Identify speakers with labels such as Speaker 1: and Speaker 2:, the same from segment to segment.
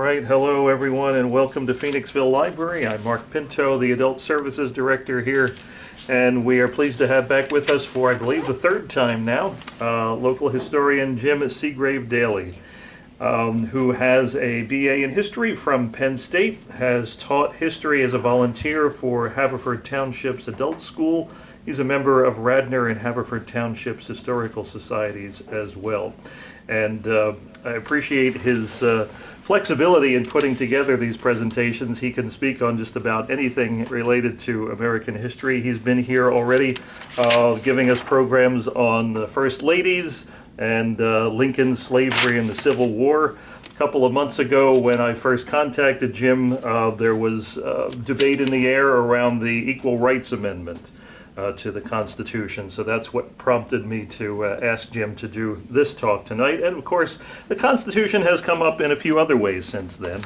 Speaker 1: right, hello everyone and welcome to Phoenixville Library. I'm Mark Pinto, the Adult Services Director here, and we are pleased to have back with us for, I believe, the third time now, local historian Jim Segrave-Daly, who has a BA in History from Penn State, has taught history as a volunteer for Haverford Township's Adult School. He's a member of Radnor and Haverford Township's Historical Societies as well. And I appreciate his flexibility in putting together these presentations. He can speak on just about anything related to American history. He's been here already giving us programs on the First Ladies and Lincoln's slavery and the Civil War. A couple of months ago when I first contacted Jim, there was debate in the air around the Equal Rights Amendment to the Constitution. So that's what prompted me to ask Jim to do this talk tonight. And of course, the Constitution has come up in a few other ways since then,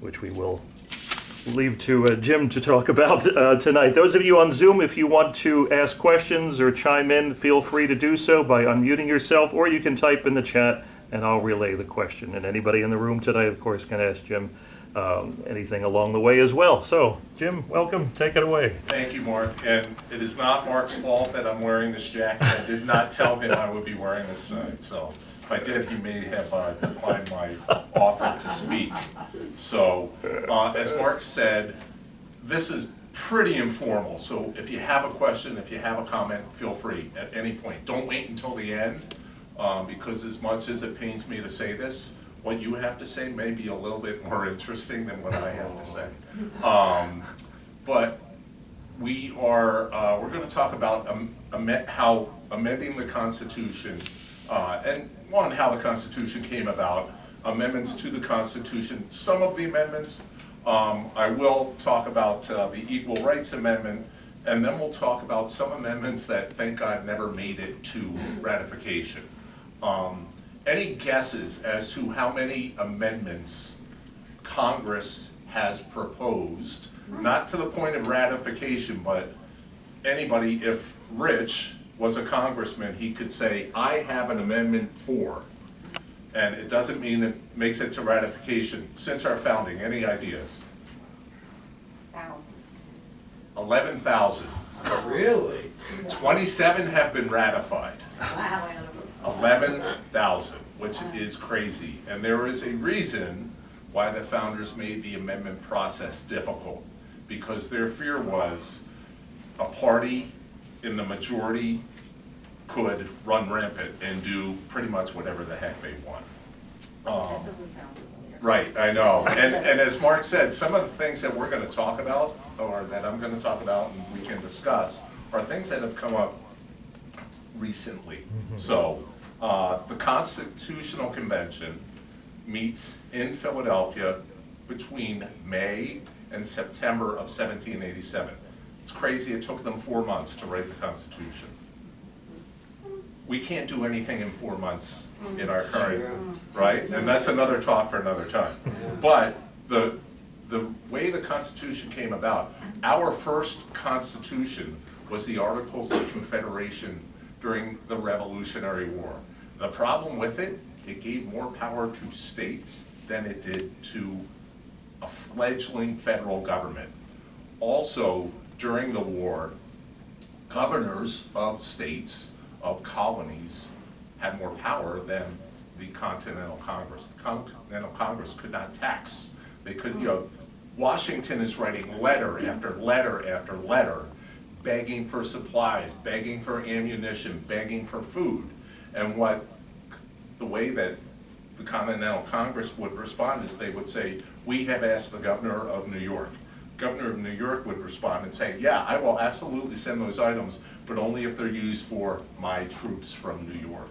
Speaker 1: which we will leave to Jim to talk about tonight. Those of you on Zoom, if you want to ask questions or chime in, feel free to do so by unmuting yourself, or you can type in the chat and I'll relay the question. And anybody in the room tonight, of course, can ask Jim anything along the way as well. So, Jim, welcome. Take it away.
Speaker 2: Thank you, Mark. And it is not Mark's fault that I'm wearing this jacket. I did not tell him I would be wearing this tonight. So, if I did, he may have declined my offer to speak. So, as Mark said, this is pretty informal. So, if you have a question, if you have a comment, feel free at any point. Don't wait until the end, because as much as it pains me to say this, what you have to say may be a little bit more interesting than what I have to say. But we're going to talk about how amending the Constitution, and one, how the Constitution came about, amendments to the Constitution, some of the amendments. I will talk about the Equal Rights Amendment, and then we'll talk about some amendments that, thank God, never made it to ratification. Any guesses as to how many amendments Congress has proposed, not to the point of ratification, but anybody, if Rich was a congressman, he could say, I have an amendment for, and it doesn't mean it makes it to ratification. Since our founding, any ideas?
Speaker 3: Thousands.
Speaker 2: 11,000.
Speaker 4: Really?
Speaker 2: 27 have been ratified.
Speaker 3: Wow.
Speaker 2: 11,000, which is crazy. And there is a reason why the founders made the amendment process difficult, because their fear was a party in the majority could run rampant and do pretty much whatever the heck they want.
Speaker 3: That doesn't sound familiar.
Speaker 2: Right, I know. And as Mark said, some of the things that we're going to talk about, or that I'm going to talk about and we can discuss, are things that have come up recently. So, the Constitutional Convention meets in Philadelphia between May and September of 1787. It's crazy, it took them 4 months to write the Constitution. We can't do anything in 4 months in our current, right? And that's another talk for another time. But the way the Constitution came about, our first Constitution was the Articles of Confederation during the Revolutionary War. The problem with it, it gave more power to states than it did to a fledgling federal government. Also, during the war, governors of states, of colonies, had more power than the Continental Congress. The Continental Congress could not tax. They couldn't, Washington is writing letter after letter after letter, begging for supplies, begging for ammunition, begging for food. And the way that the Continental Congress would respond is they would say, we have asked the governor of New York. Governor of New York would respond and say, yeah, I will absolutely send those items, but only if they're used for my troops from New York,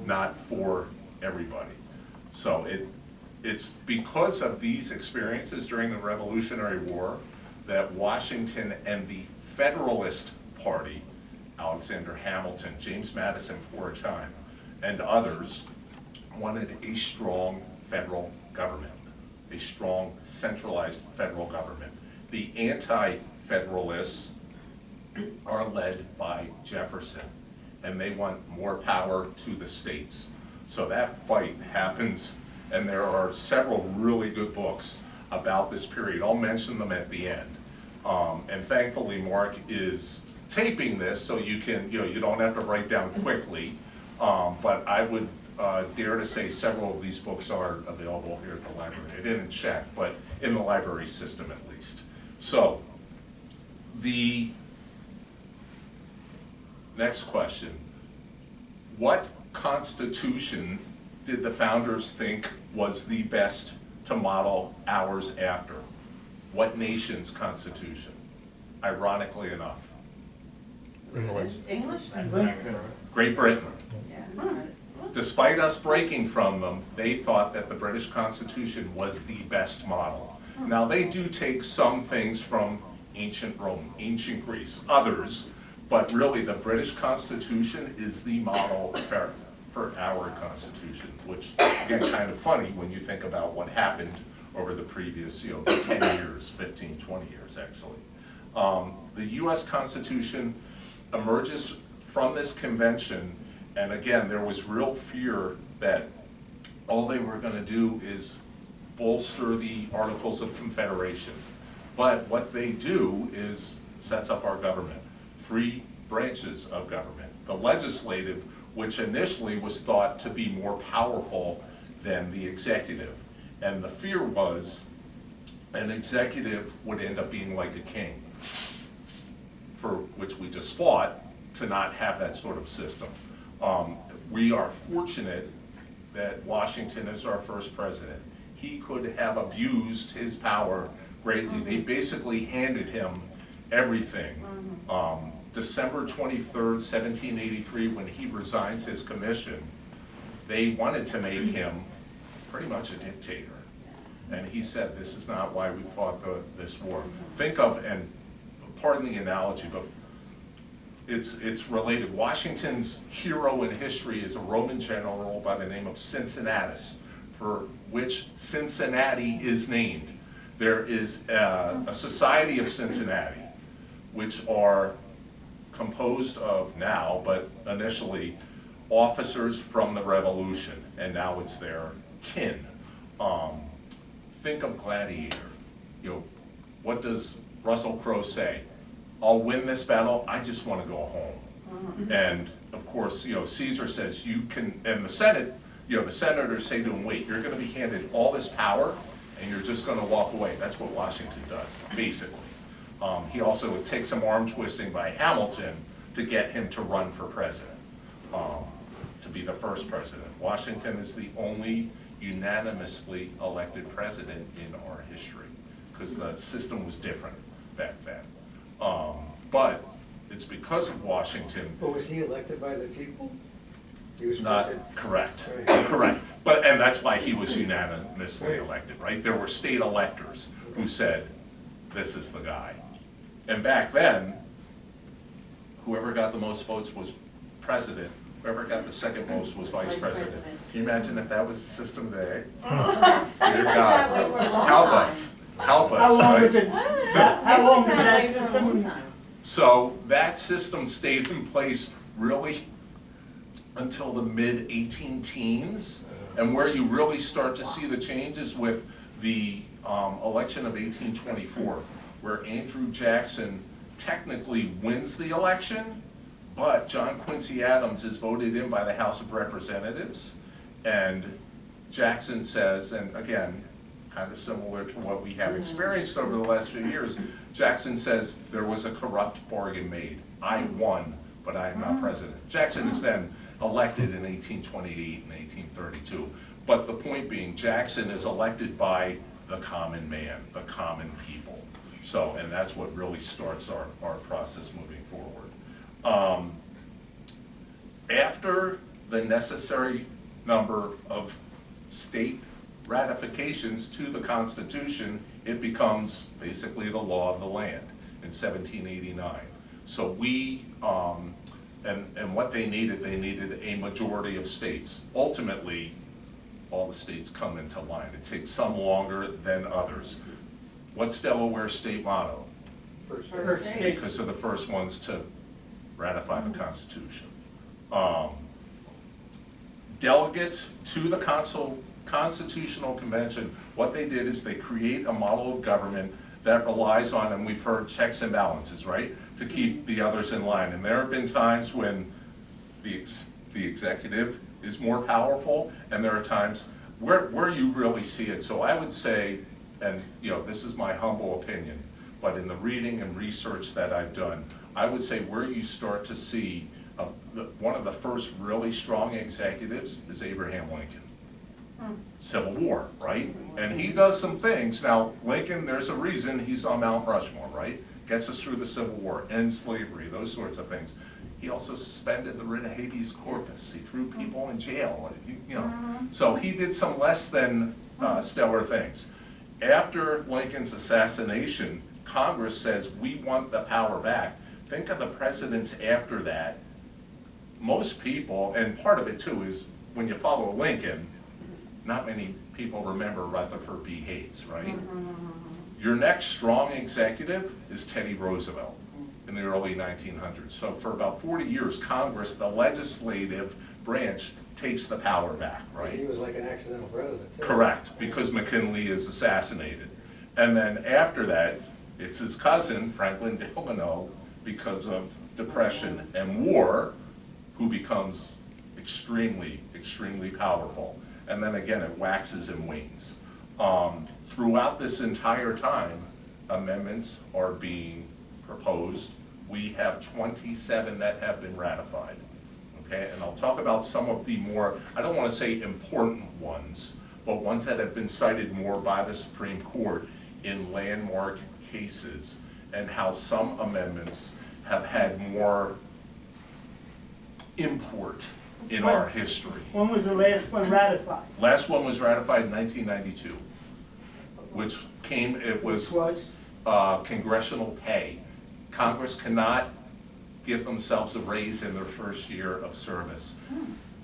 Speaker 2: not for everybody. So it's because of these experiences during the Revolutionary War that Washington and the Federalist Party, Alexander Hamilton, James Madison for a time, and others, wanted a strong federal government, a strong centralized federal government. The anti-federalists are led by Jefferson, and they want more power to the states. So that fight happens and there are several really good books about this period. I'll mention them at the end. And thankfully, Mark is taping this, so you can, you don't have to write down quickly. But I would dare to say several of these books are available here at the library. I didn't check, but in the library system at least. So, the next question. What constitution did the founders think was the best to model ours after? What nation's constitution? Ironically enough.
Speaker 3: English?
Speaker 2: Great Britain.
Speaker 3: Yeah.
Speaker 2: Despite us breaking from them, they thought that the British Constitution was the best model. Now, they do take some things from ancient Rome, ancient Greece, others, but really the British Constitution is the model for our Constitution, which, again, kind of funny when you think about what happened over the previous, 10 years, 15, 20 years, actually. The U.S. Constitution emerges from this convention, and again, there was real fear that all they were going to do is bolster the Articles of Confederation. But what they do is sets up our government, three branches of government. The legislative, which initially was thought to be more powerful than the executive. And the fear was an executive would end up being like a king, for which we just fought to not have that sort of system. We are fortunate that Washington is our first president. He could have abused his power greatly. They basically handed him everything. December 23rd, 1783, when he resigns his commission, they wanted to make him pretty much a dictator. And he said, this is not why we fought this war. Think of, and pardon the analogy, but it's related. Washington's hero in history is a Roman general by the name of Cincinnatus, for which Cincinnati is named. There is a Society of Cincinnati, which are composed of now, but initially, officers from the Revolution, and now it's their kin. Think of Gladiator. What does Russell Crowe say? I'll win this battle, I just want to go home. And of course, Caesar says you can, and the Senate, the senators say to him, wait, you're going to be handed all this power, and you're just going to walk away. That's what Washington does, basically. He also takes some arm twisting by Hamilton to get him to run for president, to be the first president. Washington is the only unanimously elected president in our history, because the system was different back then. But it's because of Washington.
Speaker 4: But was he elected by the people? He was
Speaker 2: Not
Speaker 4: elected.
Speaker 2: correct,
Speaker 4: Right.
Speaker 2: correct. And that's why he was unanimously elected, right? There were state electors who said, this is the guy. And back then, whoever got the most votes was president. Whoever got the second most was vice president. Can you imagine if that was the system today? Dear God, help us, help us,
Speaker 4: How long
Speaker 2: right?
Speaker 4: was it? How long was that system?
Speaker 2: So that system stayed in place really until the mid-18 teens. And where you really start to see the changes with the election of 1824, where Andrew Jackson technically wins the election, but John Quincy Adams is voted in by the House of Representatives. And Jackson says, and again, kind of similar to what we have experienced over the last few years, Jackson says there was a corrupt bargain made. I won, but I am not president. Jackson is then elected in 1828 and 1832. But the point being, Jackson is elected by the common man, the common people. So, and that's what really starts our process moving forward. After the necessary number of state ratifications to the Constitution, it becomes basically the law of the land in 1789. So we, and what they needed a majority of states. Ultimately, all the states come into line. It takes some longer than others. What's Delaware's state motto?
Speaker 4: First state.
Speaker 2: Because they're the first ones to ratify the Constitution. Delegates to the Constitutional Convention, what they did is they create a model of government that relies on, and we've heard, checks and balances, right? To keep the others in line. And there have been times when the executive is more powerful, and there are times where you really see it. So I would say, and this is my humble opinion, but in the reading and research that I've done, I would say where you start to see one of the first really strong executives is Abraham Lincoln. Civil War, right? And he does some things. Now, Lincoln, there's a reason he's on Mount Rushmore, right? Gets us through the Civil War, ends slavery, those sorts of things. He also suspended the writ of habeas corpus. He threw people in jail, So he did some less than stellar things. After Lincoln's assassination, Congress says, we want the power back. Think of the presidents after that. Most people, and part of it too is when you follow Lincoln, not many people remember Rutherford B. Hayes, right? Your next strong executive is Teddy Roosevelt in the early 1900s. So for about 40 years, Congress, the legislative branch, takes the power back, right?
Speaker 4: He was like an accidental president, too.
Speaker 2: Correct, because McKinley is assassinated. And then after that, it's his cousin, Franklin Delano, because of depression and war, who becomes extremely, extremely powerful. And then again, it waxes and wanes. Throughout this entire time, amendments are being proposed. We have 27 that have been ratified. Okay, and I'll talk about some of the more, I don't want to say important ones, but ones that have been cited more by the Supreme Court in landmark cases, and how some amendments have had more import in our history.
Speaker 5: When was the last one ratified?
Speaker 2: Last one was ratified in 1992, which was congressional pay. Congress cannot give themselves a raise in their first year of service.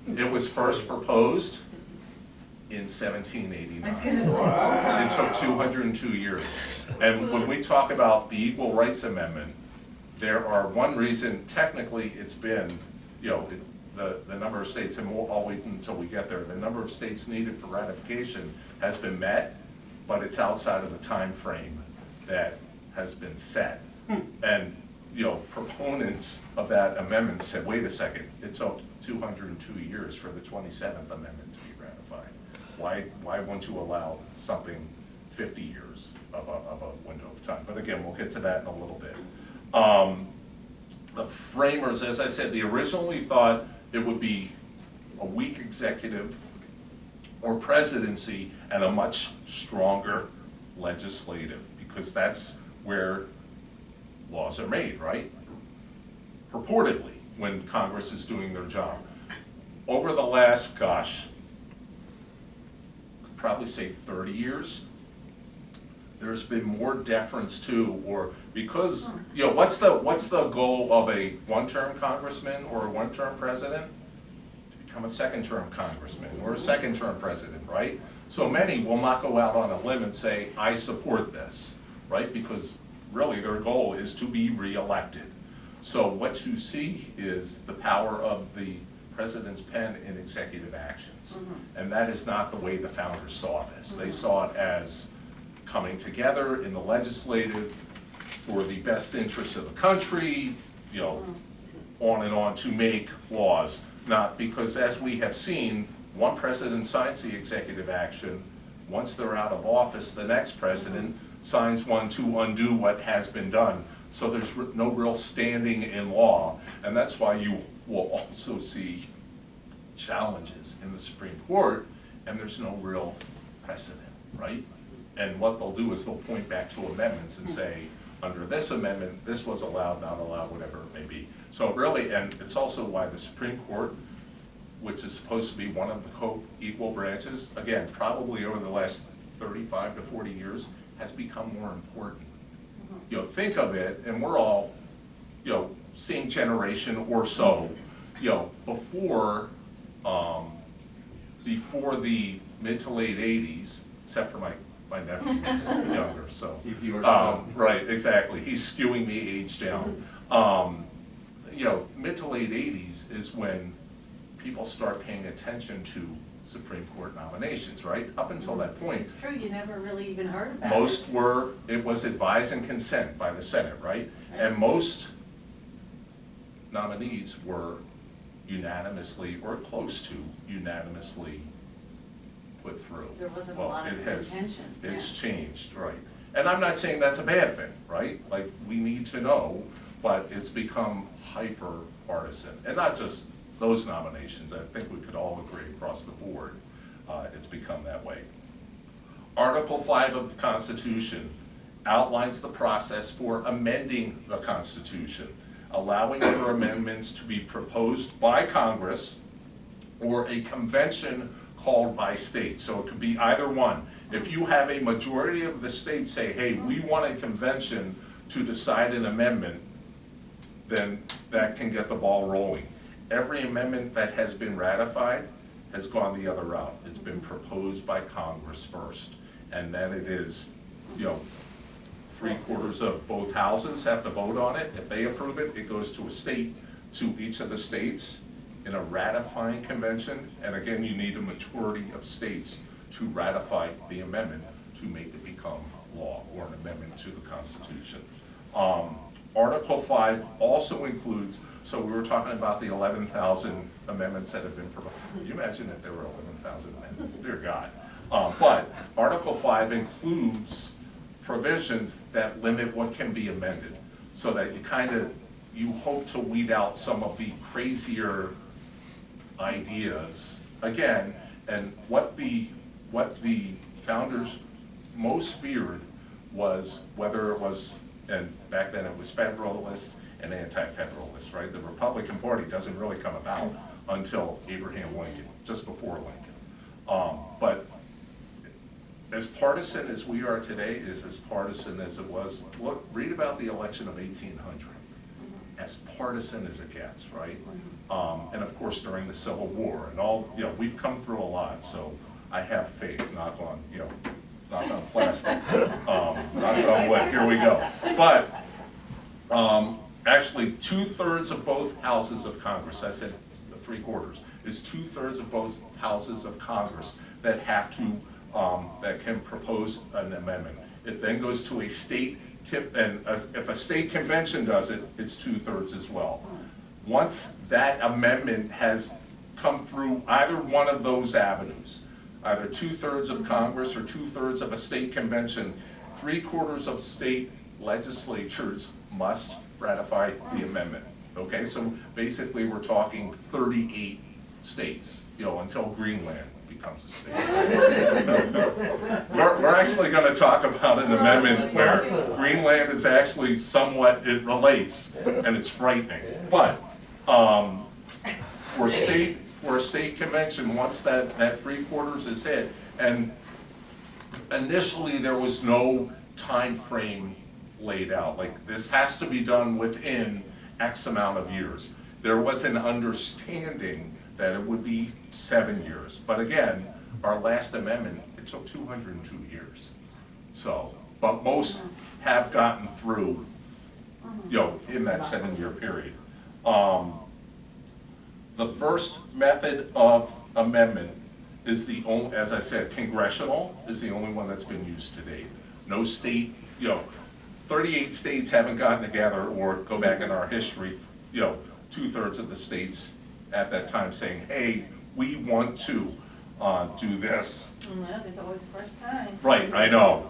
Speaker 2: It was first proposed in 1789.
Speaker 3: I was gonna say.
Speaker 2: It took 202 years. And when we talk about the Equal Rights Amendment, there are one reason, technically it's been, the number of states, and I'll wait until we get there, the number of states needed for ratification has been met, but it's outside of the time frame that has been set. And proponents of that amendment said, wait a second, it took 202 years for the 27th Amendment to be ratified. Why won't you allow something 50 years of a window of time? But again, we'll get to that in a little bit. The framers, as I said, they originally thought it would be a weak executive or presidency and a much stronger legislative, because that's where laws are made, right? Purportedly, when Congress is doing their job. Over the last, could probably say 30 years, there's been more deference to, or because, what's the goal of a one-term congressman or a one-term president? To become a second-term congressman or a second-term president, right? So many will not go out on a limb and say, I support this, right? Because really their goal is to be reelected. So what you see is the power of the president's pen in executive actions. And that is not the way the founders saw this. They saw it as coming together in the legislative for the best interests of the country, on and on, to make laws. Not because, as we have seen, one president signs the executive action. Once they're out of office, the next president signs one to undo what has been done. So there's no real standing in law. And that's why you will also see challenges in the Supreme Court, and there's no real precedent, right? And what they'll do is they'll point back to amendments and say, under this amendment, this was allowed, not allowed, whatever it may be. So really, and it's also why the Supreme Court, which is supposed to be one of the co-equal branches, again, probably over the last 35 to 40 years, has become more important. Think of it, and we're all, same generation or so, before the mid to late 80s, except for my nephew who's younger, so. Right, exactly, he's skewing me age down. Mid to late 80s is when people start paying attention to Supreme Court nominations, right? Up until that point,
Speaker 3: It's true, you never really even heard about it.
Speaker 2: most were, it was advised and consent by the Senate, right? And most nominees were unanimously, or close to unanimously put through.
Speaker 3: There wasn't a
Speaker 2: Well,
Speaker 3: lot of
Speaker 2: it has-
Speaker 3: contention,
Speaker 2: It's
Speaker 3: yeah.
Speaker 2: changed, right? And I'm not saying that's a bad thing, right? Like, we need to know, but it's become hyper partisan. And not just those nominations, I think we could all agree across the board, it's become that way. Article 5 of the Constitution outlines the process for amending the Constitution, allowing for amendments to be proposed by Congress or a convention called by states. So it could be either one. If you have a majority of the states say, hey, we want a convention to decide an amendment, then that can get the ball rolling. Every amendment that has been ratified has gone the other route. It's been proposed by Congress first, and then it is, 3/4 of both houses have to vote on it. If they approve it, it goes to a state, to each of the states in a ratifying convention. And again, you need a majority of states to ratify the amendment to make it become law, or an amendment to the Constitution. Article 5 also includes, so we were talking about the 11,000 amendments that have been proposed. Can you imagine if there were 11,000 amendments? Dear God. But Article 5 includes provisions that limit what can be amended, so that you hope to weed out some of the crazier ideas. Again, and what the founders most feared was whether it was, and back then it was Federalist and anti-Federalist, right? The Republican Party doesn't really come about until Abraham Lincoln, just before Lincoln. But as partisan as we are today is as partisan as it was. Look, read about the election of 1800. As partisan as it gets, right? And of course during the Civil War and all, we've come through a lot, so I have faith, knock on plastic, knock on wood, here we go. But actually 2/3 of both houses of Congress, I said 3/4, is 2/3 of both houses of Congress that have to, that can propose an amendment. It then goes to a state, and if a state convention does it, it's 2/3 as well. Once that amendment has come through either one of those avenues, either 2/3 of Congress or 2/3 of a state convention, 3/4 of state legislatures must ratify the amendment. Okay, so basically we're talking 38 states, until Greenland becomes a state. We're actually going to talk about an amendment where Greenland is actually somewhat, it relates, and it's frightening. But for a state convention, once that 3/4 is hit, and initially there was no time frame laid out, like this has to be done within X amount of years. There was an understanding that it would be 7 years, but again, our last amendment, it took 202 years. So, but most have gotten through, in that 7-year period. The first method of amendment is the only, as I said, congressional is the only one that's been used to date. No state, 38 states haven't gotten together, or go back in our history, 2/3 of the states at that time saying, hey, we want to do this.
Speaker 3: No, there's always a first time.
Speaker 2: Right, I know.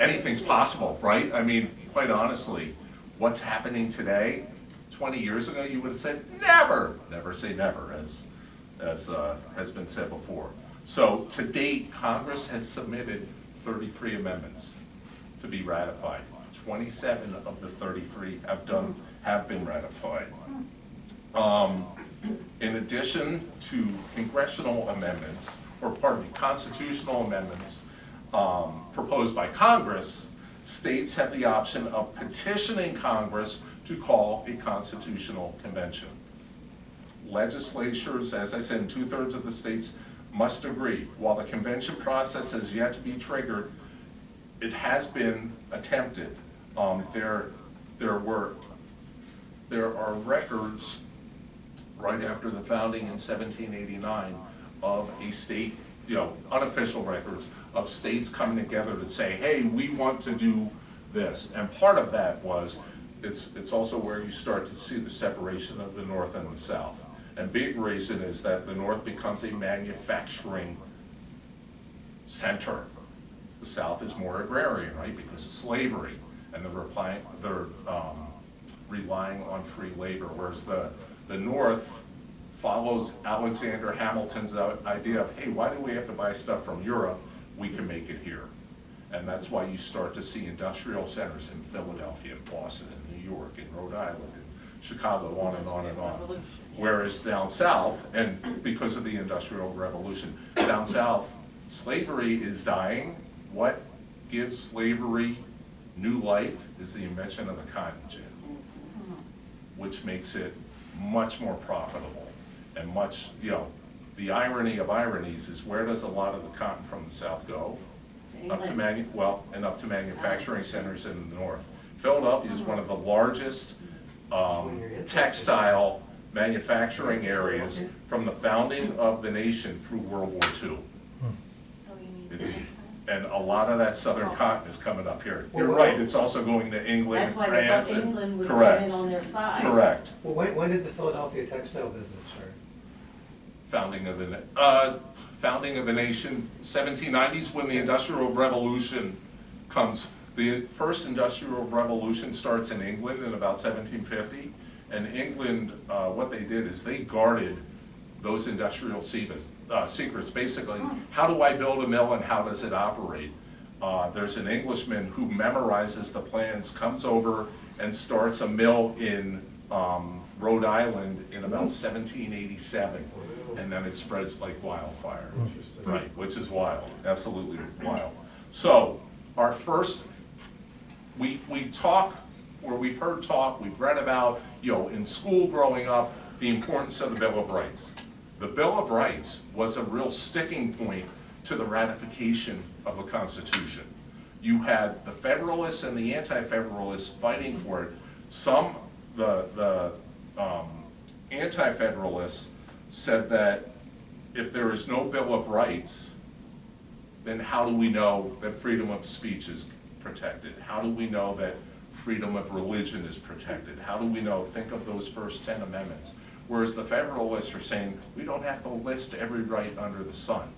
Speaker 2: Anything's possible, right? I mean, quite honestly, what's happening today, 20 years ago, you would have said, never. Never say never, as has been said before. So to date, Congress has submitted 33 amendments to be ratified. 27 of the 33 have been ratified. In addition to congressional amendments, or pardon me, constitutional amendments proposed by Congress, states have the option of petitioning Congress to call a constitutional convention. Legislatures, as I said, in 2/3 of the states must agree. While the convention process has yet to be triggered, it has been attempted. There are records right after the founding in 1789 of a state, unofficial records of states coming together to say, hey, we want to do this. And part of that was, it's also where you start to see the separation of the North and the South. And big reason is that the North becomes a manufacturing center. The South is more agrarian, right, because of slavery, and they're relying on free labor, whereas the North follows Alexander Hamilton's idea of, hey, why do we have to buy stuff from Europe? We can make it here. And that's why you start to see industrial centers in Philadelphia, Boston, and New York, and Rhode Island, and Chicago, on and on and on. Whereas down south, and because of the Industrial Revolution, down south, slavery is dying. What gives slavery new life is the invention of the cotton gin, which makes it much more profitable and much, the irony of ironies is, where does a lot of the cotton from the south go? Up to manufacturing centers in the north. Philadelphia is one of the largest textile manufacturing areas from the founding of the nation through World War II. And a lot of that southern cotton is coming up here. You're right, it's also going to England and
Speaker 3: That's why they thought
Speaker 2: France.
Speaker 3: England would come
Speaker 2: Correct.
Speaker 3: in on their side.
Speaker 2: Correct.
Speaker 4: Well, when did the Philadelphia textile business start?
Speaker 2: Founding of the nation, 1790s, when the Industrial Revolution comes. The first Industrial Revolution starts in England in about 1750, and England, what they did is they guarded those industrial secrets. Basically, how do I build a mill and how does it operate? There's an Englishman who memorizes the plans, comes over and starts a mill in Rhode Island in about 1787. And then it spreads like wildfire. Right, which is wild, absolutely wild. So, our first, we talk, or we've heard talk, we've read about, in school growing up, the importance of the Bill of Rights. The Bill of Rights was a real sticking point to the ratification of the Constitution. You had the Federalists and the Anti-Federalists fighting for it. The Anti-Federalists said that if there is no Bill of Rights, then how do we know that freedom of speech is protected? How do we know that freedom of religion is protected? How do we know? Think of those first 10 amendments. Whereas the Federalists are saying, we don't have to list every right under the sun.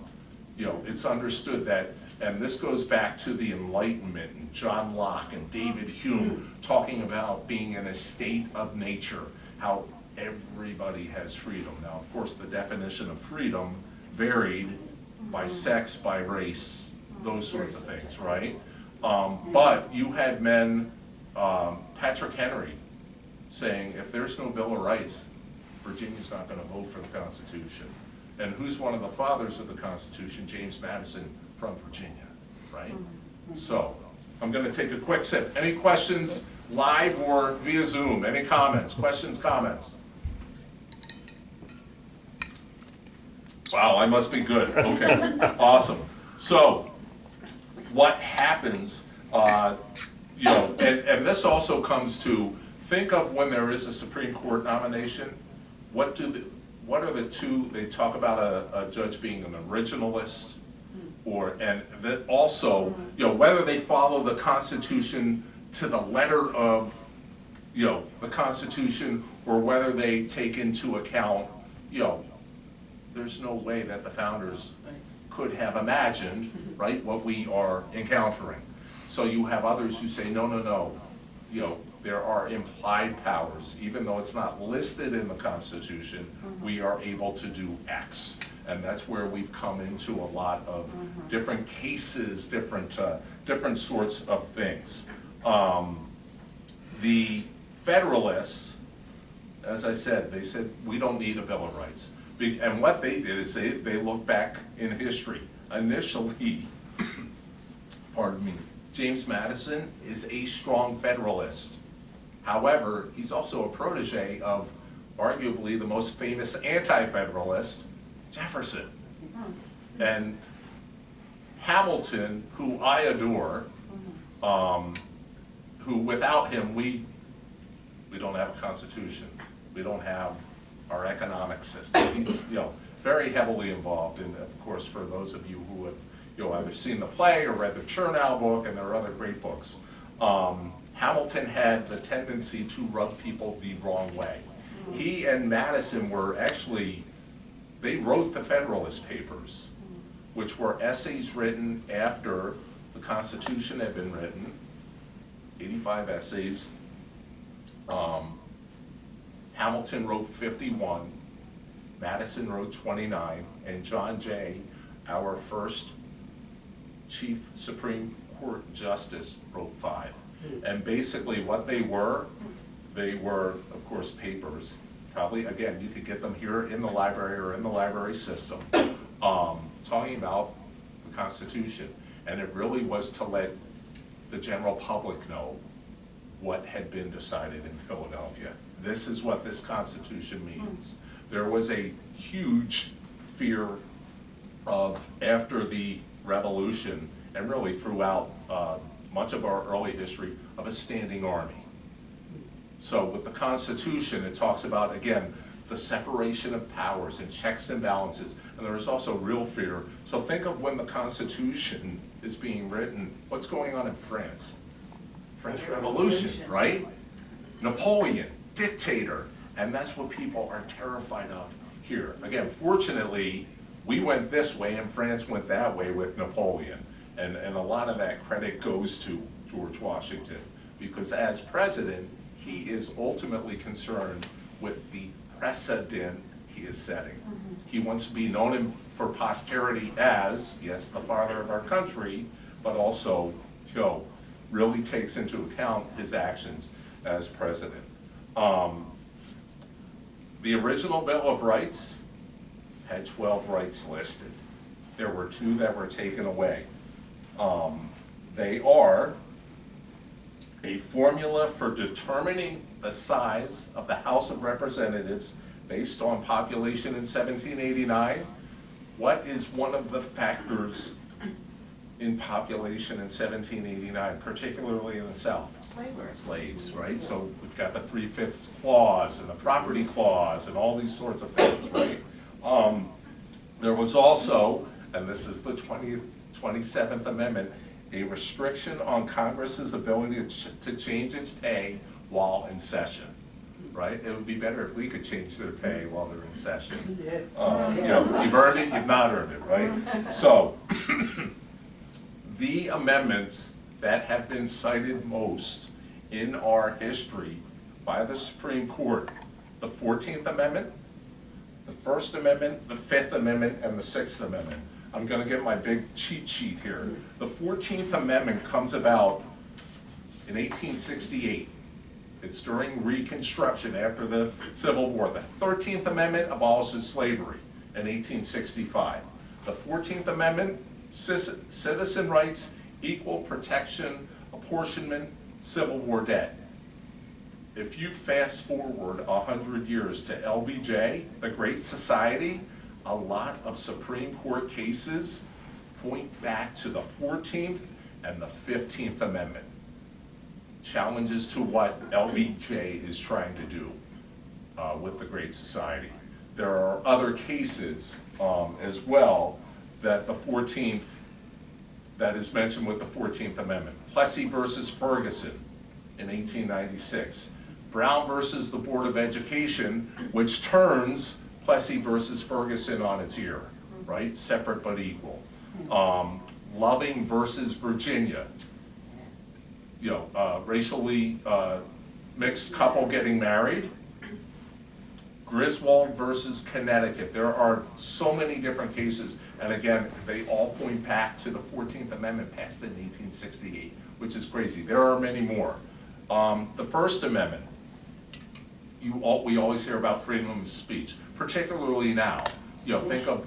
Speaker 2: It's understood that, and this goes back to the Enlightenment and John Locke and David Hume talking about being in a state of nature, how everybody has freedom. Now, of course, the definition of freedom varied by sex, by race, those sorts of things, right? But you had men, Patrick Henry, saying, if there's no Bill of Rights, Virginia's not going to vote for the Constitution. And who's one of the fathers of the Constitution? James Madison from Virginia, right? So, I'm going to take a quick sip. Any questions live or via Zoom? Any comments? Questions, comments? Wow, I must be good. Okay, awesome. So, what happens, and this also comes to, think of when there is a Supreme Court nomination, what are the two, they talk about a judge being an originalist, and that also, whether they follow the Constitution to the letter of, the Constitution, or whether they take into account, there's no way that the founders could have imagined, right, what we are encountering. So you have others who say, no, there are implied powers. Even though it's not listed in the Constitution, we are able to do X. And that's where we've come into a lot of different cases, different sorts of things. The Federalists, as I said, they said, we don't need a Bill of Rights. And what they did is they looked back in history. Initially, pardon me, James Madison is a strong Federalist. However, he's also a protege of arguably the most famous anti-Federalist, Jefferson. And Hamilton, who I adore, who without him, we don't have a constitution. We don't have our economic system. very heavily involved. And of course, for those of you who have, either seen the play or read the Chernow book, and there are other great books, Hamilton had the tendency to rub people the wrong way. He and Madison were actually, they wrote the Federalist Papers, which were essays written after the Constitution had been written, 85 essays. Hamilton wrote 51, Madison wrote 29, and John Jay, our first Chief Supreme Court Justice, wrote 5. And basically what they were, of course, papers. Probably, again, you could get them here in the library or in the library system, talking about the Constitution. And it really was to let the general public know what had been decided in Philadelphia. This is what this Constitution means. There was a huge fear of, after the Revolution, and really throughout much of our early history, of a standing army. So with the Constitution, it talks about, again, the separation of powers and checks and balances, and there is also real fear. So think of when the Constitution is being written, what's going on in France? French Revolution, right? Napoleon, dictator, and that's what people are terrified of here. Again, fortunately, we went this way and France went that way with Napoleon, and a lot of that credit goes to George Washington, because as president, he is ultimately concerned with the precedent he is setting. He wants to be known for posterity as, yes, the father of our country, but also, really takes into account his actions as president. The original Bill of Rights had 12 rights listed. There were 2 that were taken away. They are a formula for determining the size of the House of Representatives based on population in 1789. What is one of the factors in population in 1789, particularly in the South? Slaves, right? So we've got the 3/5 clause and the property clause and all these sorts of things, right? There was also, and this is the 27th Amendment, a restriction on Congress's ability to change its pay while in session, right? It would be better if we could change their pay while they're in session. You've earned it, you've not earned it, right? So, the amendments that have been cited most in our history by the Supreme Court, the 14th Amendment, the First Amendment, the Fifth Amendment, and the Sixth Amendment. I'm going to get my big cheat sheet here. The 14th Amendment comes about in 1868. It's during Reconstruction after the Civil War. The 13th Amendment abolishes slavery in 1865. The 14th Amendment, citizen rights, equal protection, apportionment, Civil War debt. If you fast forward 100 years to LBJ, the Great Society, a lot of Supreme Court cases point back to the 14th and the 15th Amendment. Challenges to what LBJ is trying to do with the Great Society. There are other cases as well that the 14th, that is mentioned with the 14th Amendment. Plessy versus Ferguson in 1896. Brown versus the Board of Education, which turns Plessy versus Ferguson on its ear, right? Separate but equal. Loving versus Virginia. Racially mixed couple getting married. Griswold versus Connecticut. There are so many different cases, and again, they all point back to the 14th Amendment passed in 1868, which is crazy. There are many more. The First Amendment, we always hear about freedom of speech, particularly now. Think of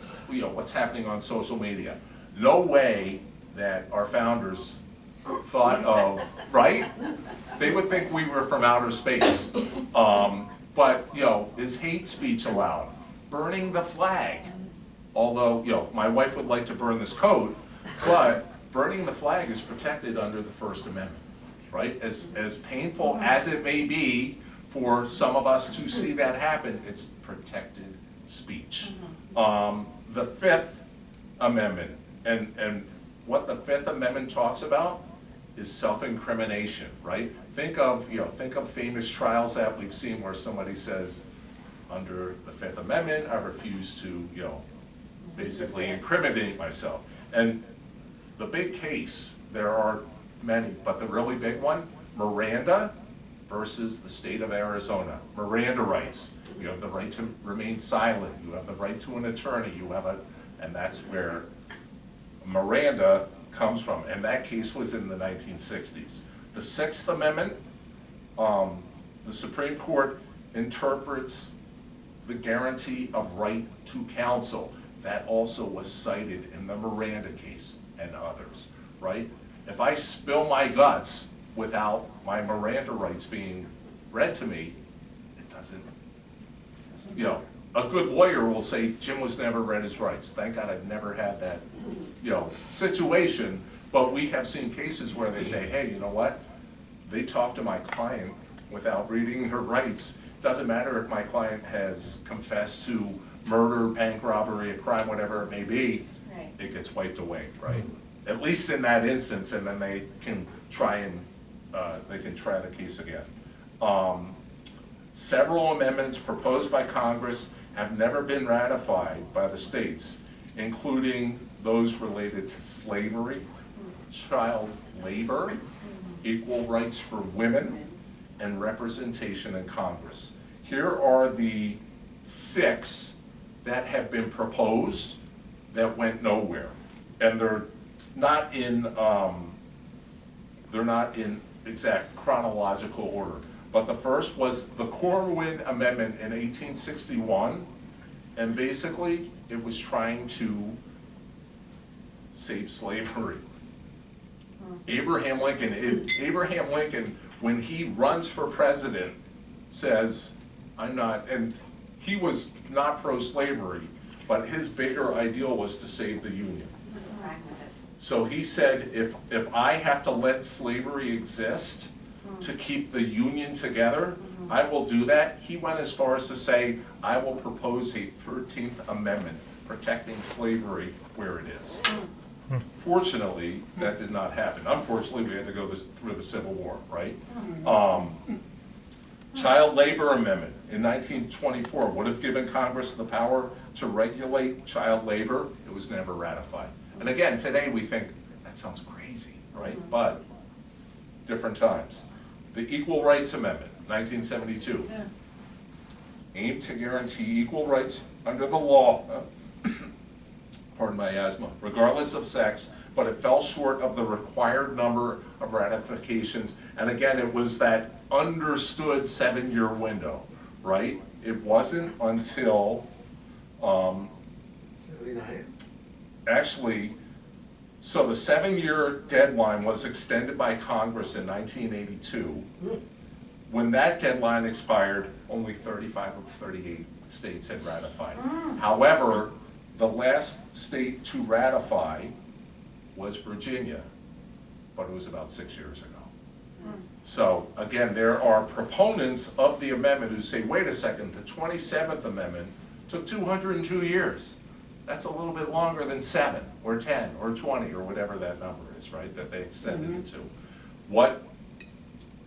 Speaker 2: what's happening on social media. No way that our founders thought of, right? They would think we were from outer space. But, is hate speech allowed? Burning the flag. Although, my wife would like to burn this coat, but burning the flag is protected under the First Amendment, right? As painful as it may be for some of us to see that happen, it's protected speech. The Fifth Amendment, and what the Fifth Amendment talks about is self-incrimination, right? Think of famous trials that we've seen where somebody says, under the Fifth Amendment, I refuse to, basically incriminate myself. And the big case, there are many, but the really big one, Miranda versus the state of Arizona. Miranda rights, you have the right to remain silent, you have the right to an attorney, and that's where Miranda comes from, and that case was in the 1960s. The Sixth Amendment, the Supreme Court interprets the guarantee of right to counsel. That also was cited in the Miranda case and others, right? If I spill my guts without my Miranda rights being read to me, it doesn't, a good lawyer will say, Jim was never read his rights. Thank God I've never had that, situation. But we have seen cases where they say, hey, you know what? They talked to my client without reading her rights. Doesn't matter if my client has confessed to murder, bank robbery, a crime, whatever it may be,
Speaker 3: Right.
Speaker 2: it gets wiped away, right? At least in that instance, and then they can try the case again. Several amendments proposed by Congress have never been ratified by the states, including those related to slavery, child labor, equal rights for women, and representation in Congress. Here are the 6 that have been proposed that went nowhere. And they're not in exact chronological order. But the first was the Corwin Amendment in 1861, and basically it was trying to save slavery. Abraham Lincoln, when he runs for president, says, I'm not, and he was not pro-slavery, but his bigger ideal was to save the Union.
Speaker 3: He was a pragmatist.
Speaker 2: So he said, if I have to let slavery exist to keep the Union together, I will do that. He went as far as to say, I will propose a 13th Amendment protecting slavery where it is. Fortunately, that did not happen. Unfortunately, we had to go through the Civil War, right? Child Labor Amendment in 1924 would have given Congress the power to regulate child labor. It was never ratified. And again, today we think, that sounds crazy, right? But different times. The Equal Rights Amendment, 1972, aimed to guarantee equal rights under the law, pardon my asthma, regardless of sex, but it fell short of the required number of ratifications. And again, it was that understood 7-year window, right? It wasn't until,
Speaker 4: 79?
Speaker 2: actually, so the 7-year deadline was extended by Congress in 1982. When that deadline expired, only 35 of 38 states had ratified. However, the last state to ratify was Virginia, but it was about 6 years ago. So again, there are proponents of the amendment who say, wait a second, the 27th Amendment took 202 years. That's a little bit longer than 7 or 10 or 20 or whatever that number is, right, that they extended it to. What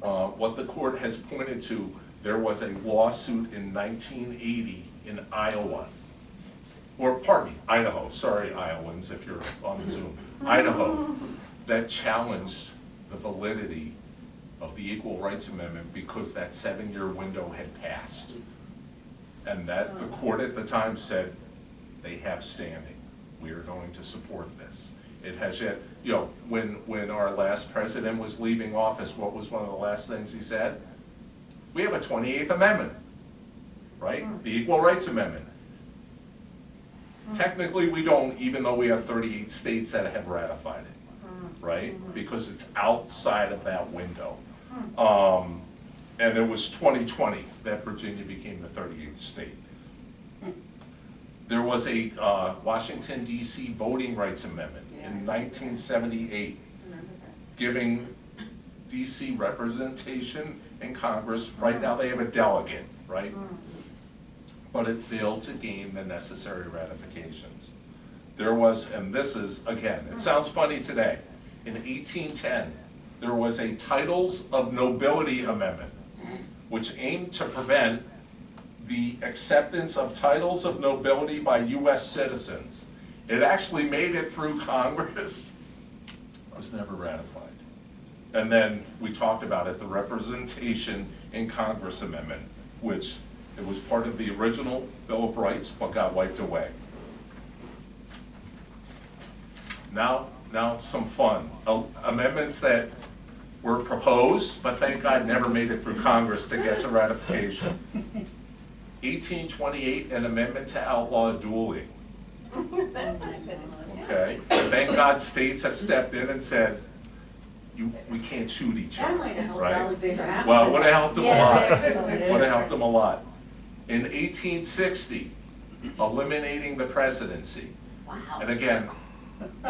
Speaker 2: the court has pointed to, there was a lawsuit in 1980 in Iowa, or pardon me, Idaho, sorry Iowans if you're on the Zoom, Idaho, that challenged the validity of the Equal Rights Amendment because that 7-year window had passed. And that the court at the time said, they have standing. We are going to support this. It has yet, when our last president was leaving office, what was one of the last things he said? We have a 28th Amendment, right? The Equal Rights Amendment. Technically, we don't, even though we have 38 states that have ratified it, right? Because it's outside of that window. And it was 2020 that Virginia became the 38th state. There was a Washington, D.C. Voting Rights Amendment in 1978, giving D.C. representation in Congress. Right now they have a delegate, right? but it failed to gain the necessary ratifications. There was, and this is, again, it sounds funny today, in 1810, there was a Titles of Nobility Amendment, which aimed to prevent the acceptance of titles of nobility by U.S. citizens. It actually made it through Congress. It was never ratified. And then we talked about it, the Representation in Congress Amendment, which it was part of the original Bill of Rights, but got wiped away. Now some fun. Amendments that were proposed, but thank God never made it through Congress to get to ratification. 1828, an amendment to outlaw dueling. Okay, thank God states have stepped in and said, we can't shoot each
Speaker 3: That
Speaker 2: other,
Speaker 3: might have helped
Speaker 2: right?
Speaker 3: Alexander Hamilton.
Speaker 2: Well, it would have helped them a lot.
Speaker 3: Yeah.
Speaker 2: Would have helped them a lot. In 1860, eliminating the presidency.
Speaker 3: Wow.
Speaker 2: And again,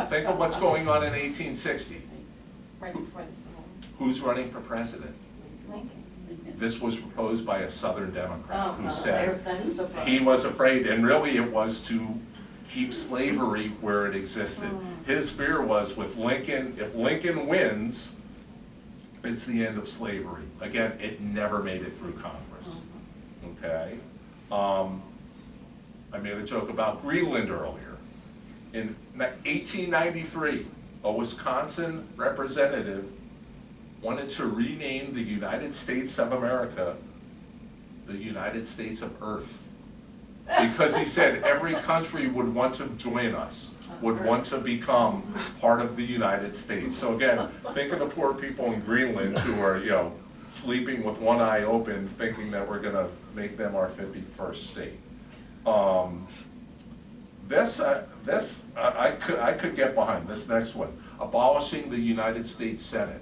Speaker 2: think of what's going on in 1860.
Speaker 3: Right before the Civil War.
Speaker 2: Who's running for president?
Speaker 3: Lincoln.
Speaker 2: This was proposed by a Southern Democrat who said
Speaker 3: That's
Speaker 2: he was afraid, and really it was to keep slavery where it existed. His fear was with Lincoln, if Lincoln wins, it's the end of slavery. Again, it never made it through Congress. Okay? I made a joke about Greenland earlier. In 1893, a Wisconsin representative wanted to rename the United States of America the United States of Earth. Because he said every country would want to join us, would want to become part of the United States. So again, think of the poor people in Greenland who are, sleeping with one eye open, thinking that we're gonna make them our 51st state. I could get behind this next one, abolishing the United States Senate.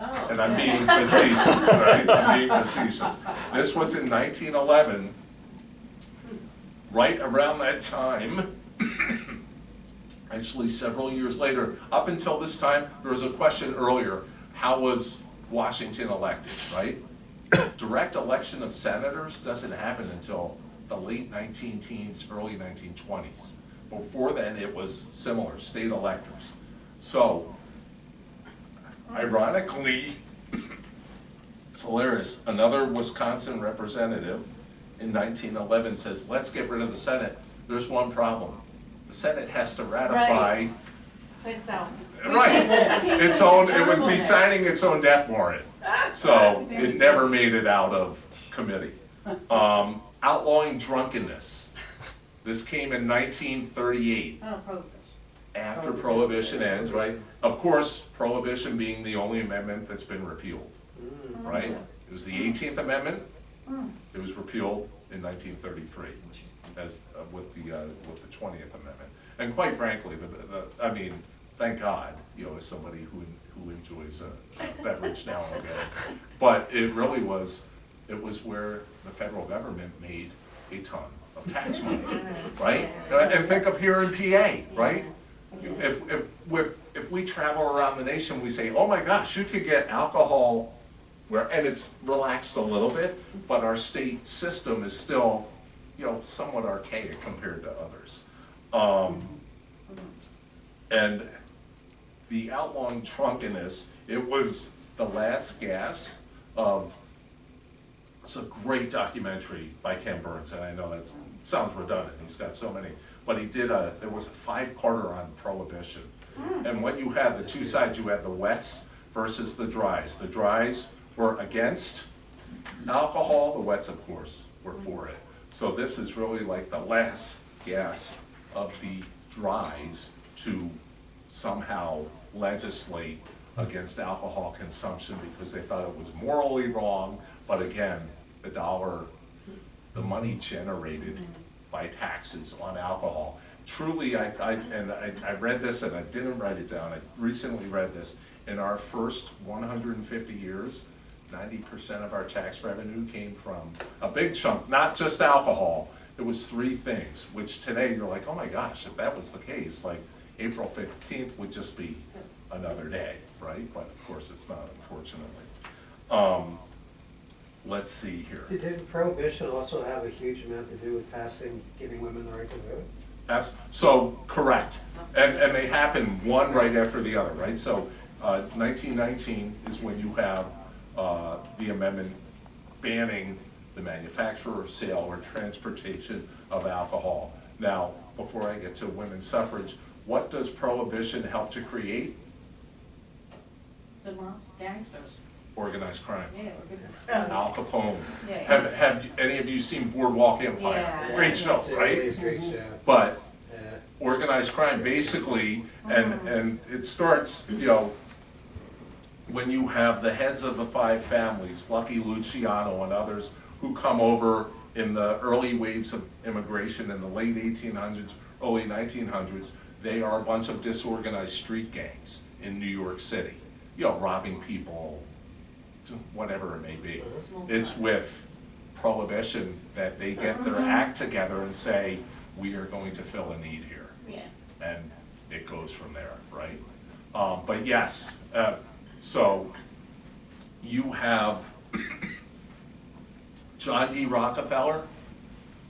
Speaker 3: Oh.
Speaker 2: And I'm being facetious, right? I'm being facetious. This was in 1911. Right around that time, actually several years later, up until this time, there was a question earlier, how was Washington elected, right? Direct election of senators doesn't happen until the late 19-teens, early 1920s. Before then, it was similar, state electors. So, ironically, it's hilarious, another Wisconsin representative in 1911 says, let's get rid of the Senate. There's one problem. The Senate has to ratify.
Speaker 3: Itself.
Speaker 2: Right. Its own, it would be signing its own death warrant. So it never made it out of committee. Outlawing drunkenness. This came in 1938.
Speaker 3: Oh, Prohibition.
Speaker 2: After Prohibition ends, right? Of course, Prohibition being the only amendment that's been repealed, right? It was the 18th Amendment. It was repealed in 1933 as with the 20th Amendment. And quite frankly, I mean, thank God, as somebody who enjoys a beverage now and again. But it really was, it was where the federal government made a ton of tax money, right? And think of here in PA, right? If we travel around the nation, we say, oh my gosh, you could get alcohol and it's relaxed a little bit, but our state system is still, somewhat archaic compared to others. And the outlawing drunkenness, it was the last gasp of, it's a great documentary by Ken Burns, and I know that sounds redundant, he's got so many, but he did there was a 5-parter on Prohibition. And what you had, the two sides, you had the wets versus the dries. The dries were against alcohol, the wets, of course, were for it. So this is really like the last gasp of the dries to somehow legislate against alcohol consumption because they thought it was morally wrong, but again, the money generated by taxes on alcohol. Truly, I read this and I didn't write it down, I recently read this, in our first 150 years, 90% of our tax revenue came from a big chunk, not just alcohol. It was 3 things, which today you're like, oh my gosh, if that was the case, like April 15th would just be another day, right? But of course it's not, unfortunately. let's see here.
Speaker 4: Did prohibition also have a huge amount to do with giving women the right to vote?
Speaker 2: So, correct. And they happen one right after the other, right? So, 1919 is when you have the amendment banning the manufacture, sale, or transportation of alcohol. Now, before I get to women's suffrage, what does prohibition help to create?
Speaker 3: The mobs, gangsters.
Speaker 2: Organized crime.
Speaker 3: Yeah, we're good.
Speaker 2: Al Capone.
Speaker 3: Yeah.
Speaker 2: Have any of you seen Boardwalk Empire?
Speaker 3: Yeah.
Speaker 2: Great show,
Speaker 4: It's a
Speaker 2: right?
Speaker 4: really great show.
Speaker 2: But
Speaker 4: Yeah.
Speaker 2: organized crime, basically, and it starts, you know, when you have the heads of the five families, Lucky Luciano and others, who come over in the early waves of immigration in the late 1800s, early 1900s, they are a bunch of disorganized street gangs in New York City, you know, robbing people, whatever it may be. It's with prohibition that they get their act together and say, we are going to fill a need here.
Speaker 3: Yeah.
Speaker 2: And it goes from there, right? But yes, so you have John D. Rockefeller,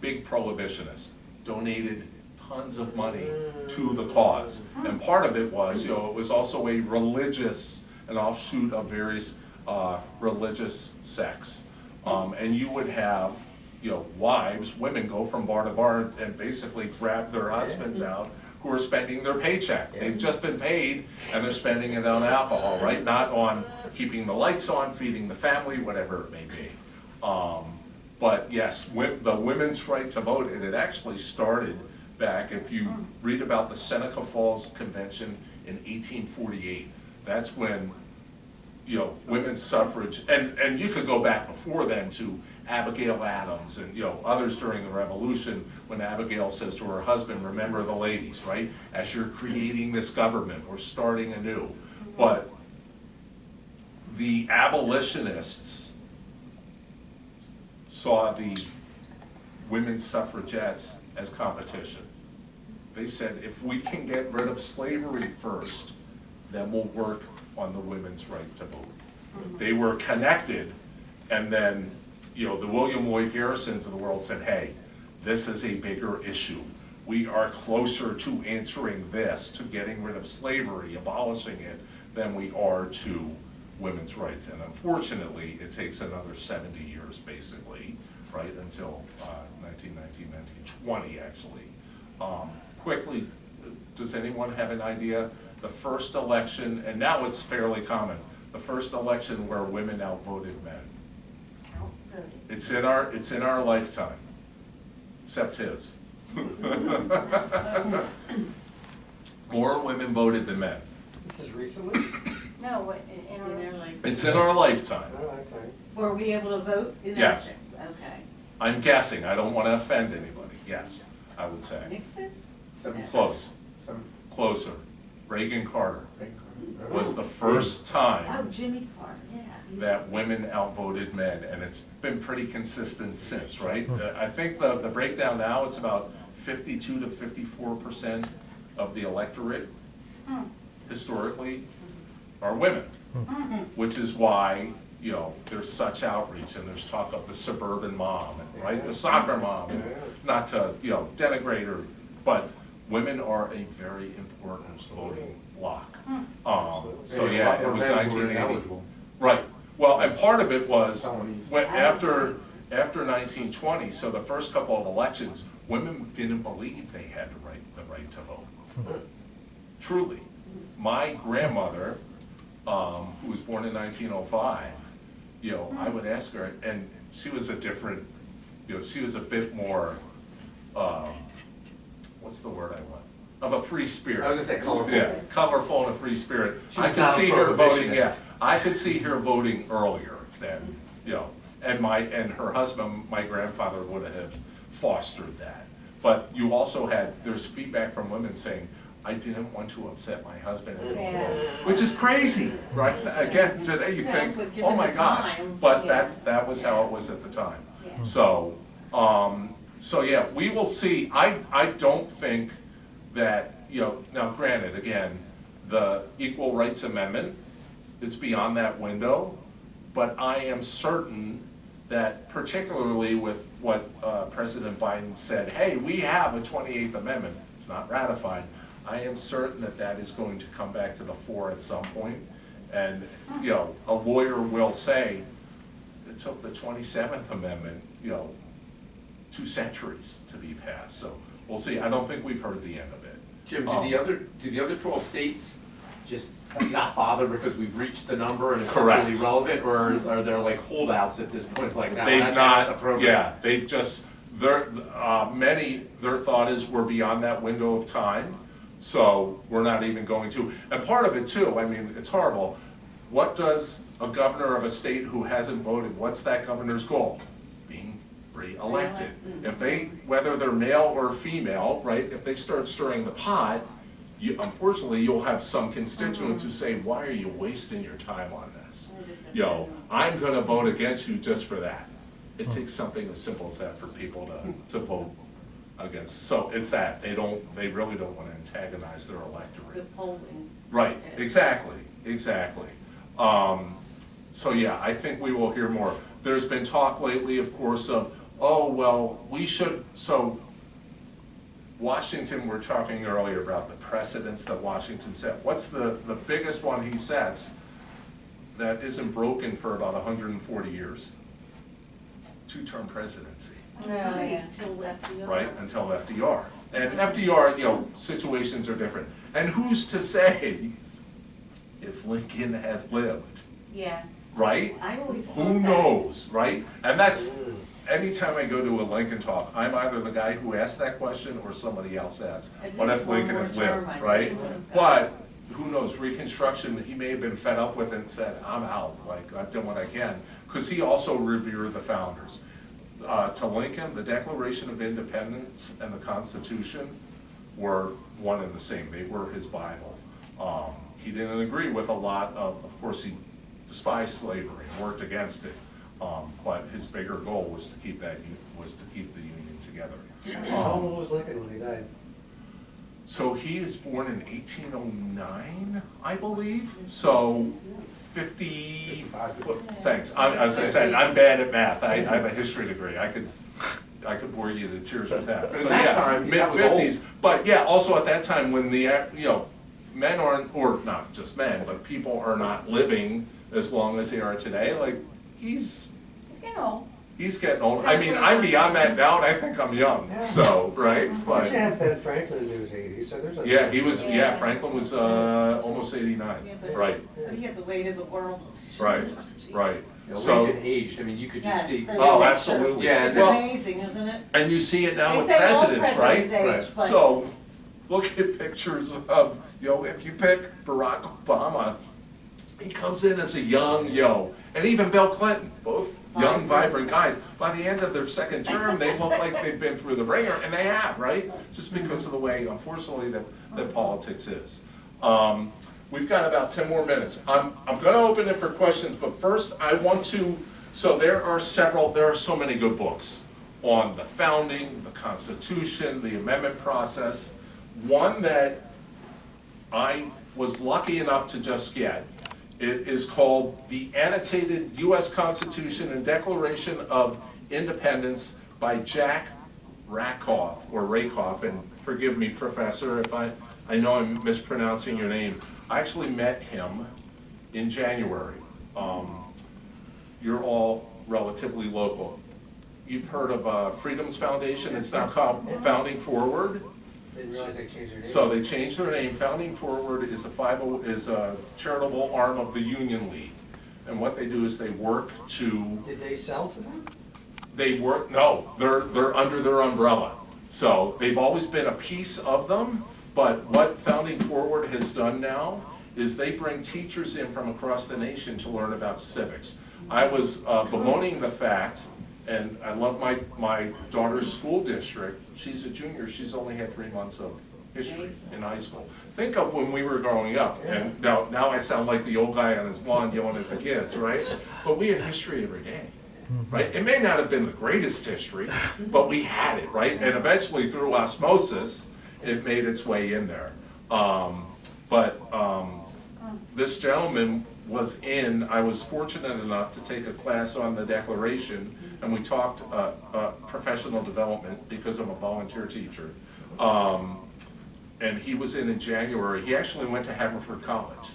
Speaker 2: big prohibitionist, donated tons of money to the cause. And part of it was, you know, it was also a religious, an offshoot of various religious sects. And you would have, you know, wives, women go from bar to bar and basically grab their husbands out who are spending their paycheck. They've just been paid and they're spending it on alcohol, right? Not on keeping the lights on, feeding the family, whatever it may be. But yes, the women's right to vote, and it actually started back, if you read about the Seneca Falls Convention in 1848, that's when, you know, women's suffrage, and you could go back before then to Abigail Adams and, you know, others during the Revolution, when Abigail says to her husband, remember the ladies, right? As you're creating this government, we're starting anew. But the abolitionists saw the women's suffragettes as competition. They said, if we can get rid of slavery first, then we'll work on the women's right to vote. They were connected, and then, you know, the William Lloyd Garrisons of the world said, hey, this is a bigger issue. We are closer to answering this, to getting rid of slavery, abolishing it, than we are to women's rights. And unfortunately, it takes another 70 years, basically, right, until 1919, 1920, actually. Quickly, does anyone have an idea? The first election, and now it's fairly common, the first election where women outvoted men.
Speaker 3: Outvoted.
Speaker 2: It's in our lifetime, except his. More women voted than men.
Speaker 4: This is recently?
Speaker 3: No, what, in our,
Speaker 2: It's in our lifetime.
Speaker 4: Oh, okay.
Speaker 3: were we able to vote in that?
Speaker 2: Yes.
Speaker 3: Okay.
Speaker 2: I'm guessing, I don't want to offend anybody, yes, I would say.
Speaker 3: Nixon?
Speaker 2: Close, closer. Reagan Carter was the first time
Speaker 3: Oh, Jimmy Carter, yeah.
Speaker 2: that women outvoted men, and it's been pretty consistent since, right? I think the breakdown now, it's about 52 to 54% of the electorate historically are women, which is why, you know, there's such outreach and there's talk of the suburban mom, right? The soccer mom, and not to, you know, denigrate her, but women are a very important voting bloc. So yeah, it was 1980. Right, well, and part of it was, when, after 1920, so the first couple of elections, women didn't believe they had the right to vote. Truly. My grandmother, who was born in 1905, you know, I would ask her, and she was a different, you know, she was a bit more, what's the word I want? Of a free spirit.
Speaker 6: I was gonna say colorful.
Speaker 2: Yeah, colorful and a free spirit.
Speaker 6: She
Speaker 2: I
Speaker 6: was
Speaker 2: could
Speaker 6: not a
Speaker 2: see her voting, yeah,
Speaker 6: prohibitionist.
Speaker 2: I could see her voting earlier than, you know, and her husband, my grandfather, would have fostered that. But you also had, there's feedback from women saying, I didn't want to upset my husband,
Speaker 3: Yeah.
Speaker 2: which is crazy, right? Again, today you
Speaker 3: Yeah,
Speaker 2: think,
Speaker 3: but
Speaker 2: oh
Speaker 3: given
Speaker 2: my
Speaker 3: the
Speaker 2: gosh,
Speaker 3: time,
Speaker 2: but
Speaker 3: yeah.
Speaker 2: that was how it was at the time.
Speaker 3: Yeah.
Speaker 2: So, so yeah, we will see. I don't think that, you know, now granted, again, the Equal Rights Amendment is beyond that window, but I am certain that particularly with what President Biden said, hey, we have a 28th Amendment, it's not ratified, I am certain that that is going to come back to the fore at some point. And, you know, a lawyer will say, it took the 27th Amendment, you know, 2 centuries to be passed. So we'll see. I don't think we've heard the end of it.
Speaker 6: Jim, do the other 12 states just not bother because we've reached the number and it's not
Speaker 2: Correct.
Speaker 6: really relevant, or are there like holdouts at this point, like now?
Speaker 2: They've not, yeah, they've just, their thought is we're beyond that window of time, so we're not even going to. And part of it too, I mean, it's horrible. What does a governor of a state who hasn't voted, what's that governor's goal? Being re-elected. If they, whether they're male or female, right, if they start stirring the pot, unfortunately, you'll have some constituents who say, why are you wasting your time on this? You know, I'm gonna vote against you just for that. It takes something as simple as that for people to vote against. So it's that, they really don't wanna antagonize their
Speaker 3: The
Speaker 2: electorate.
Speaker 3: polling.
Speaker 2: Right, exactly. So yeah, I think we will hear more. There's been talk lately, of course, of, oh, well, we should, so Washington, we're talking earlier about the precedents that Washington set. What's the biggest one he sets that isn't broken for about 140 years? 2-term presidency,
Speaker 3: Until FDR.
Speaker 2: right, until FDR. And FDR, you know, situations are different. And who's to say if Lincoln had lived,
Speaker 3: Yeah,
Speaker 2: right?
Speaker 3: I always thought that.
Speaker 2: Who knows, right? And that's, anytime I go to a Lincoln talk, I'm either the guy who asked that question or somebody else asks,
Speaker 3: At
Speaker 2: what
Speaker 3: least
Speaker 2: if
Speaker 3: one
Speaker 2: Lincoln
Speaker 3: more
Speaker 2: had
Speaker 3: term,
Speaker 2: lived,
Speaker 3: I
Speaker 2: right?
Speaker 3: think he would've
Speaker 2: But, who knows, Reconstruction, he may have been fed up with it and said, I'm out, like, I've done what I can. Because he also revered the founders. To Lincoln, the Declaration of Independence and the Constitution were one and the same, they were his Bible. He didn't agree with a lot of course, he despised slavery and worked against it. But his bigger goal was to keep the Union together.
Speaker 4: How old was Lincoln when he died?
Speaker 2: So he is born in 1809, I believe, so 50, thanks. As I said, I'm bad at math, I have a history degree, I could bore you to tears with that.
Speaker 6: But
Speaker 2: So
Speaker 6: at that
Speaker 2: yeah,
Speaker 6: time, that was old.
Speaker 2: mid-50s, but yeah, also at that time when the, you know, men aren't, or not just men, but people are not living as long as they are today, like, he's
Speaker 3: You know,
Speaker 2: getting old. I mean, I'm beyond that now, and I think I'm young,
Speaker 4: Yeah.
Speaker 2: so, right?
Speaker 4: But you
Speaker 2: But,
Speaker 4: had Ben Franklin in his 80s, so there's a.
Speaker 2: yeah, he was, yeah,
Speaker 3: Yeah.
Speaker 2: Franklin was, almost 89,
Speaker 3: Yeah, but-
Speaker 2: right,
Speaker 3: but he had the weight of the world.
Speaker 2: right,
Speaker 3: Jeez.
Speaker 2: right.
Speaker 6: You know,
Speaker 2: So,
Speaker 6: Lincoln aged, I mean, you could just
Speaker 3: Yes,
Speaker 6: see.
Speaker 3: the
Speaker 2: Oh,
Speaker 3: pictures.
Speaker 2: absolutely.
Speaker 6: Yeah,
Speaker 3: It's
Speaker 2: well-
Speaker 3: amazing, isn't it?
Speaker 2: and you see it now
Speaker 3: They
Speaker 2: with
Speaker 3: say all
Speaker 2: presidents, right?
Speaker 3: presidents age, but-
Speaker 2: So, look at pictures of, you know, if you pick Barack Obama, he comes in as a young, and even Bill Clinton, both young, vibrant guys. By the end of their second term, they look like they've been through the ringer, and they have, right? Just because of the way, unfortunately, that politics is. We've got about 10 more minutes. I'm gonna open it for questions, but first I want to, so there are so many good books on the founding, the Constitution, the amendment process. One that I was lucky enough to just get, it is called The Annotated U.S. Constitution and Declaration of Independence by Jack Rakoff, and forgive me, Professor, if I know I'm mispronouncing your name. I actually met him in January. You're all relatively local. You've heard of Freedom's Foundation, it's now called Founding Forward.
Speaker 4: Didn't realize they changed their name.
Speaker 2: So they changed their name. Founding Forward is a charitable arm of the Union League. And what they do is they work to,
Speaker 4: Did they sell to them?
Speaker 2: no, they're under their umbrella. So they've always been a piece of them, but what Founding Forward has done now is they bring teachers in from across the nation to learn about civics. I was bemoaning the fact, and I love my daughter's school district. She's a junior, she's only had 3 months of history in high school. Think of when we were growing up, and now I sound like the old guy on his lawn yelling at the kids, right? But we had history every day, right? It may not have been the greatest history, but we had it, right? And eventually through osmosis, it made its way in there. This gentleman I was fortunate enough to take a class on the Declaration, and we talked professional development because I'm a volunteer teacher. And he was in January. He actually went to Haverford College,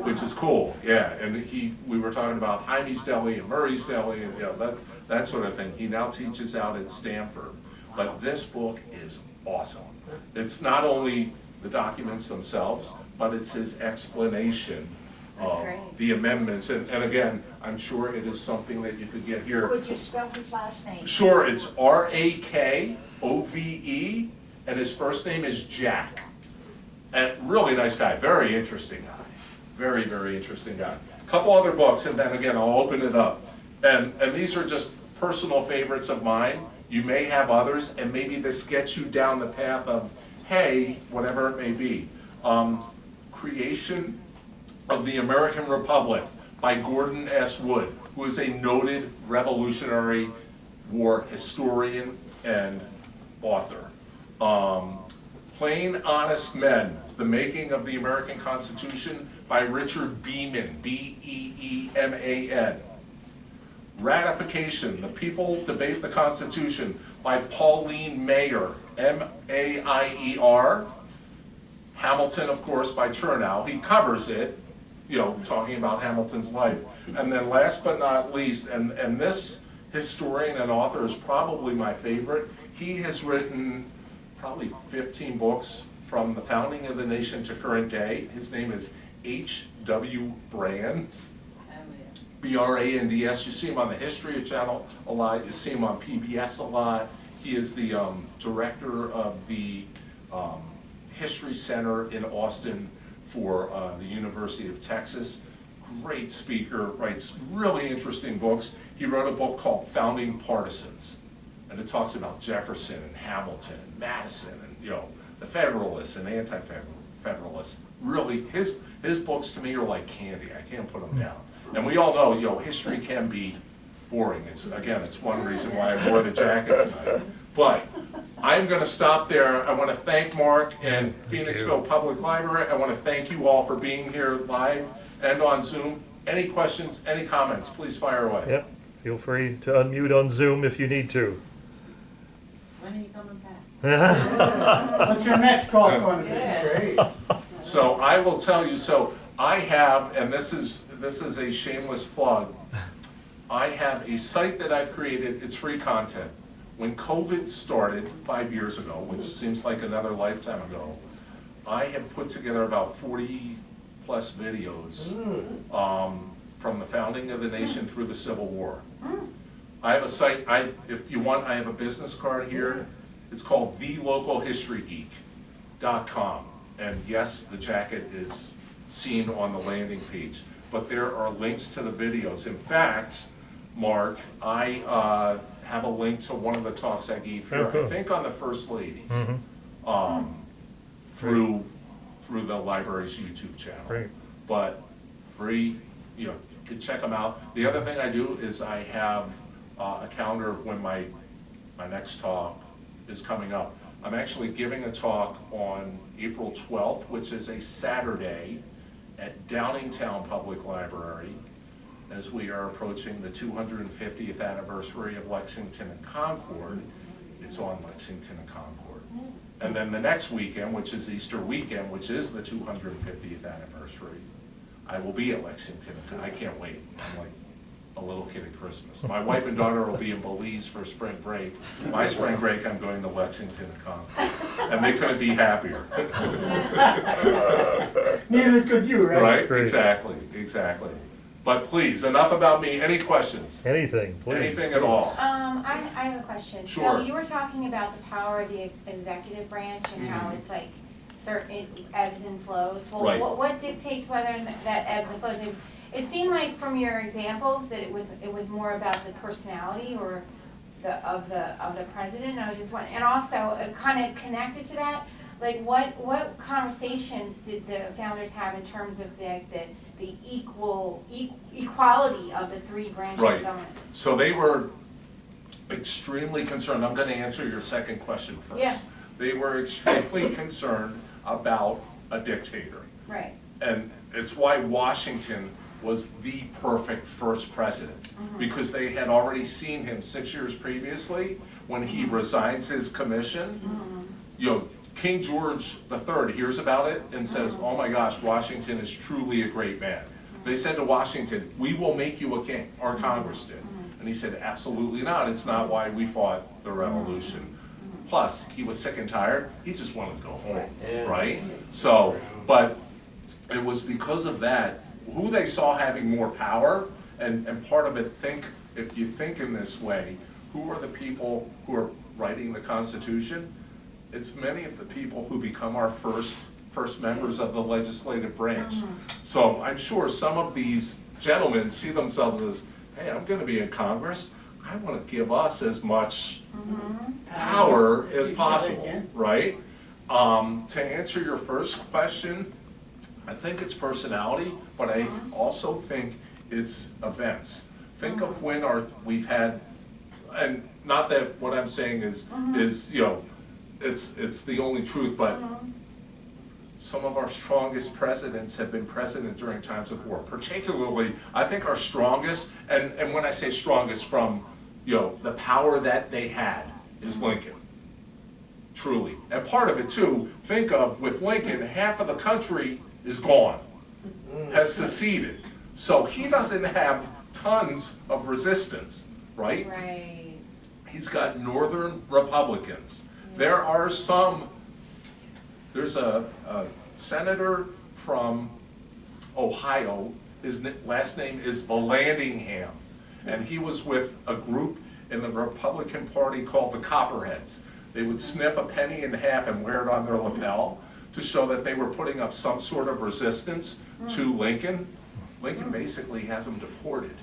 Speaker 2: which is cool, yeah. And we were talking about Jaime's Deli and Murray's Deli and that sort of thing. He now teaches out at Stanford. But this book is awesome. It's not only the documents themselves, but it's his explanation of the amendments. And again, I'm sure it is something that you could get here.
Speaker 7: Could you spell his last name?
Speaker 2: Sure, it's Rakove, and his first name is Jack. And really nice guy, very interesting guy. Very, very interesting guy. Couple other books, and then again, I'll open it up. And these are just personal favorites of mine. You may have others, and maybe this gets you down the path of, hey, whatever it may be. Creation of the American Republic by Gordon S. Wood, who is a noted Revolutionary War historian and author. Plain Honest Men, The Making of the American Constitution by Richard Beeman, B-E-E-M-A-N. Ratification, The People Debate the Constitution by Pauline Maier, M-A-I-E-R. Hamilton, of course, by Chernow. He covers it, talking about Hamilton's life. And then last but not least, and this historian and author is probably my favorite, he has written probably 15 books from the founding of the nation to current day. His name is H.W. Brands, B-R-A-N-D-S. You see him on the History Channel a lot. You see him on PBS a lot. He is the director of the History Center in Austin for the University of Texas. Great speaker, writes really interesting books. He wrote a book called Founding Partisans, and it talks about Jefferson and Hamilton and Madison and the Federalists and Anti-Federalists. Really, his books to me are like candy. I can't put them down. And we all know, history can be boring. It's one reason why I wore the jacket tonight. But I'm going to stop there. I want to thank Mark and Phoenixville Public Library. I want to thank you all for being here live and on Zoom. Any questions, any comments, please fire away.
Speaker 1: Yep, feel free to unmute on Zoom if you need to.
Speaker 3: When are you coming back?
Speaker 5: What's your next talk on it? This is great.
Speaker 2: So I will tell you, I have, and this is a shameless plug, I have a site that I've created, it's free content. When COVID started 5 years ago, which seems like another lifetime ago, I have put together about 40 plus videos from the founding of the nation through the Civil War. I have a site, if you want, I have a business card here. It's called thelocalhistorygeek.com. And yes, the jacket is seen on the landing page, but there are links to the videos. In fact, Mark, I have a link to one of the talks I gave here, I think on the First Ladies, through the library's YouTube channel.
Speaker 1: Great.
Speaker 2: But free, you can check them out. The other thing I do is I have a calendar of when my next talk is coming up. I'm actually giving a talk on April 12th, which is a Saturday at Downingtown Public Library, as we are approaching the 250th anniversary of Lexington and Concord. It's on Lexington and Concord. And then the next weekend, which is Easter weekend, which is the 250th anniversary, I will be at Lexington. I can't wait. I'm like a little kid at Christmas. My wife and daughter will be in Belize for spring break. My spring break, I'm going to Lexington and Concord. And they couldn't be happier.
Speaker 5: Neither could you, right?
Speaker 2: Right,
Speaker 1: Great.
Speaker 2: exactly. But please, enough about me. Any questions?
Speaker 1: Anything, please.
Speaker 2: Anything at all?
Speaker 8: I have a question.
Speaker 2: Sure.
Speaker 8: So you were talking about the power of the executive branch and how it's like certain ebbs and flows. Well,
Speaker 2: Right.
Speaker 8: what dictates whether that ebbs and flows? It seemed like from your examples that it was more about the personality or of the president. I was just wondering, and also kind of connected to that, like what conversations did the founders have in terms of the equality of the three branches
Speaker 2: Right.
Speaker 8: of government?
Speaker 2: So they were extremely concerned. I'm going to answer your second question first.
Speaker 8: Yeah.
Speaker 2: They were extremely concerned about a dictator.
Speaker 8: Right.
Speaker 2: And it's why Washington was the perfect first president, because they had already seen him 6 years previously, when he resigns his commission. You know, King George III hears about it and says, oh my gosh, Washington is truly a great man. They said to Washington, we will make you a king, our Congress did. And he said, absolutely not, it's not why we fought the revolution. Plus, he was sick and tired, he just wanted to go home, right? So, but it was because of that, who they saw having more power, and part of it, if you think in this way, who are the people who are writing the Constitution? It's many of the people who become our first members of the legislative branch. So I'm sure some of these gentlemen see themselves as, hey, I'm gonna be in Congress, I wanna give us as much power as possible, right? To answer your first question, I think it's personality, but I also think it's events. Think of when we've had, and not that what I'm saying is you know, it's the only truth, but some of our strongest presidents have been president during times of war. Particularly, I think our strongest, and when I say strongest from, you know, the power that they had, is Lincoln. Truly. And part of it too, think of, with Lincoln, half of the country is gone, has seceded. So he doesn't have tons of resistance, right?
Speaker 8: Right.
Speaker 2: He's got Northern Republicans. There are there's a senator from Ohio, his last name is Vallandigham, and he was with a group in the Republican Party called the Copperheads. They would snip a penny in half and wear it on their lapel to show that they were putting up some sort of resistance to Lincoln. Lincoln basically has them deported,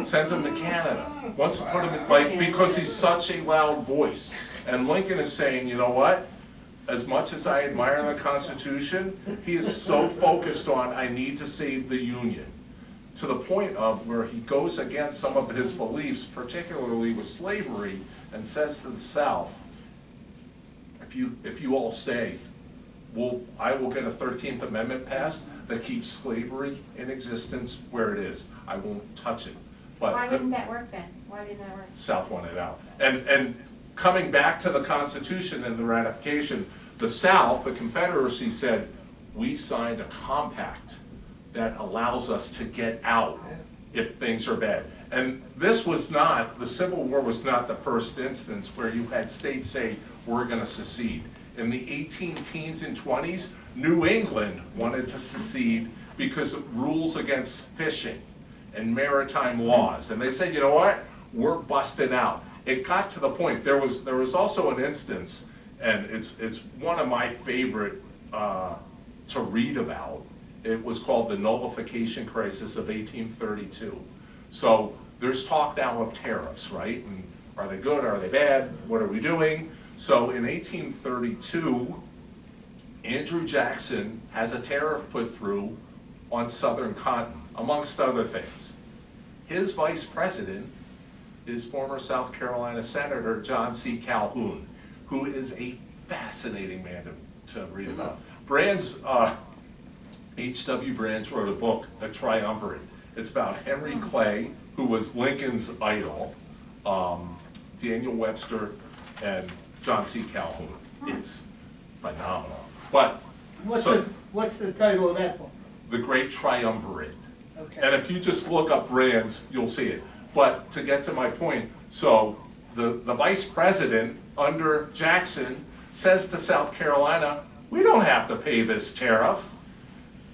Speaker 2: sends them to Canada, wants to put him in, like, because he's such a loud voice. And Lincoln is saying, you know what? As much as I admire the Constitution, he is so focused on, I need to save the Union, to the point of where he goes against some of his beliefs, particularly with slavery, and says to the South, if you all stay, I will get a 13th Amendment passed that keeps slavery in existence where it is. I won't touch it. But
Speaker 8: Why wouldn't that work then? Why didn't that work?
Speaker 2: South wanted out. And coming back to the Constitution and the ratification, the South, the Confederacy, said, we signed a compact that allows us to get out if things are bad. And this was not, the Civil War was not the first instance where you had states say, we're gonna secede. In the 18 teens and 20s, New England wanted to secede because of rules against fishing and maritime laws. And they said, you know what, we're busting out. It got to the point, there was also an instance, and it's one of my favorite to read about. It was called the nullification crisis of 1832. So there's talk now of tariffs, right? And are they good, are they bad, what are we doing? So in 1832, Andrew Jackson has a tariff put through on Southern cotton, amongst other things. His vice president is former South Carolina Senator John C. Calhoun, who is a fascinating man to read about. Brands, H.W. Brands wrote a book, The Triumvirate. It's about Henry Clay, who was Lincoln's idol, Daniel Webster, and John C. Calhoun. It's phenomenal. But
Speaker 5: What's the title of that book?
Speaker 2: The Great Triumvirate.
Speaker 5: Okay.
Speaker 2: And if you just look up Brands, you'll see it. But to get to my point, so the vice president under Jackson says to South Carolina, we don't have to pay this tariff.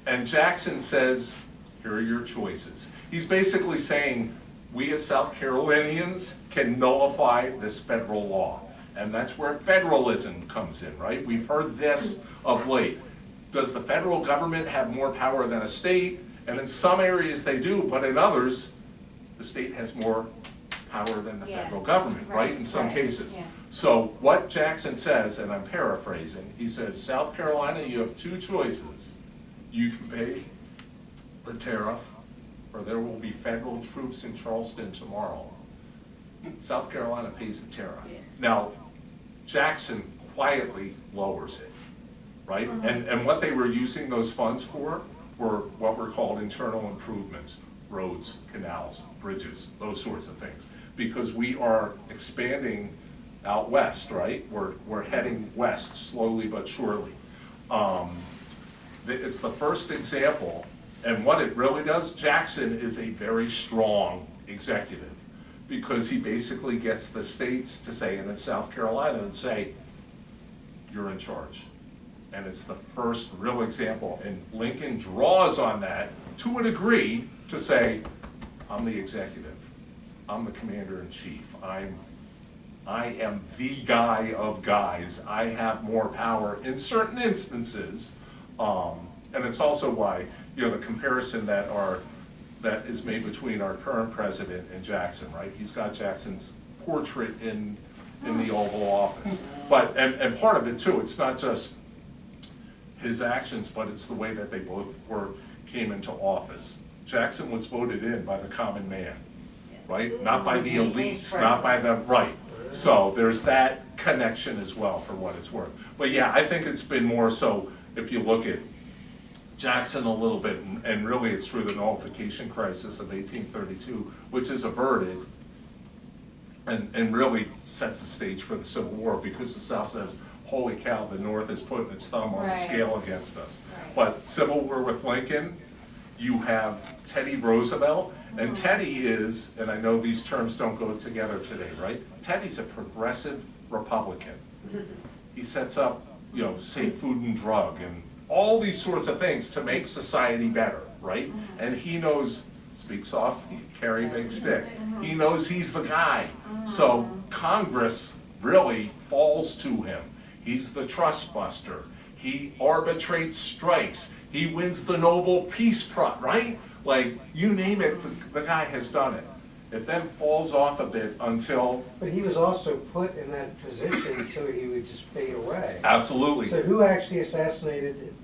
Speaker 2: And Jackson says, here are your choices. He's basically saying, we as South Carolinians can nullify this federal law. And that's where federalism comes in, right? We've heard this of late. Does the federal government have more power than a state? And in some areas they do, but in others, the state has more power than the federal government, right? In some cases.
Speaker 8: Yeah.
Speaker 2: So what Jackson says, and I'm paraphrasing, he says, South Carolina, you have two choices. You can pay the tariff, or there will be federal troops in Charleston tomorrow. South Carolina pays the tariff. Now, Jackson quietly lowers it, right? And what they were using those funds for were what were called internal improvements, roads, canals, bridges, those sorts of things. Because we are expanding out west, right? We're heading west slowly but surely. It's the first example, and what it really does, Jackson is a very strong executive, because he basically gets the states to say, and in South Carolina, and say, you're in charge. And it's the first real example, and Lincoln draws on that to a degree to say, I'm the executive, I'm the commander-in-chief, I am the guy of guys, I have more power in certain instances. And it's also why, the comparison that is made between our current president and Jackson, right? He's got Jackson's portrait in the Oval Office. But, and part of it too, it's not just his actions, but it's the way that they both came into office. Jackson was voted in by the common man, right? Not by the elites, not by the, right. So there's that connection as well, for what it's worth. But yeah, I think it's been more so, if you look at Jackson a little bit, and really it's through the nullification crisis of 1832, which is averted, and really sets the stage for the Civil War, because the South says, holy cow, the North is putting its thumb on the
Speaker 8: Right.
Speaker 2: scale against us.
Speaker 8: Right.
Speaker 2: But Civil War with Lincoln, you have Teddy Roosevelt, and Teddy is, and I know these terms don't go together today, right? Teddy's a progressive Republican. He sets up, safe food and drug, and all these sorts of things to make society better, right? And he knows, speak softly, carry big stick. He knows he's the guy. So Congress really falls to him. He's the trust buster. He arbitrates strikes. He wins the Nobel Peace Prize, right? Like, you name it, the guy has done it. It then falls off a bit until,
Speaker 4: But he was also put in that position so he would just fade away.
Speaker 2: absolutely.
Speaker 4: So who actually assassinated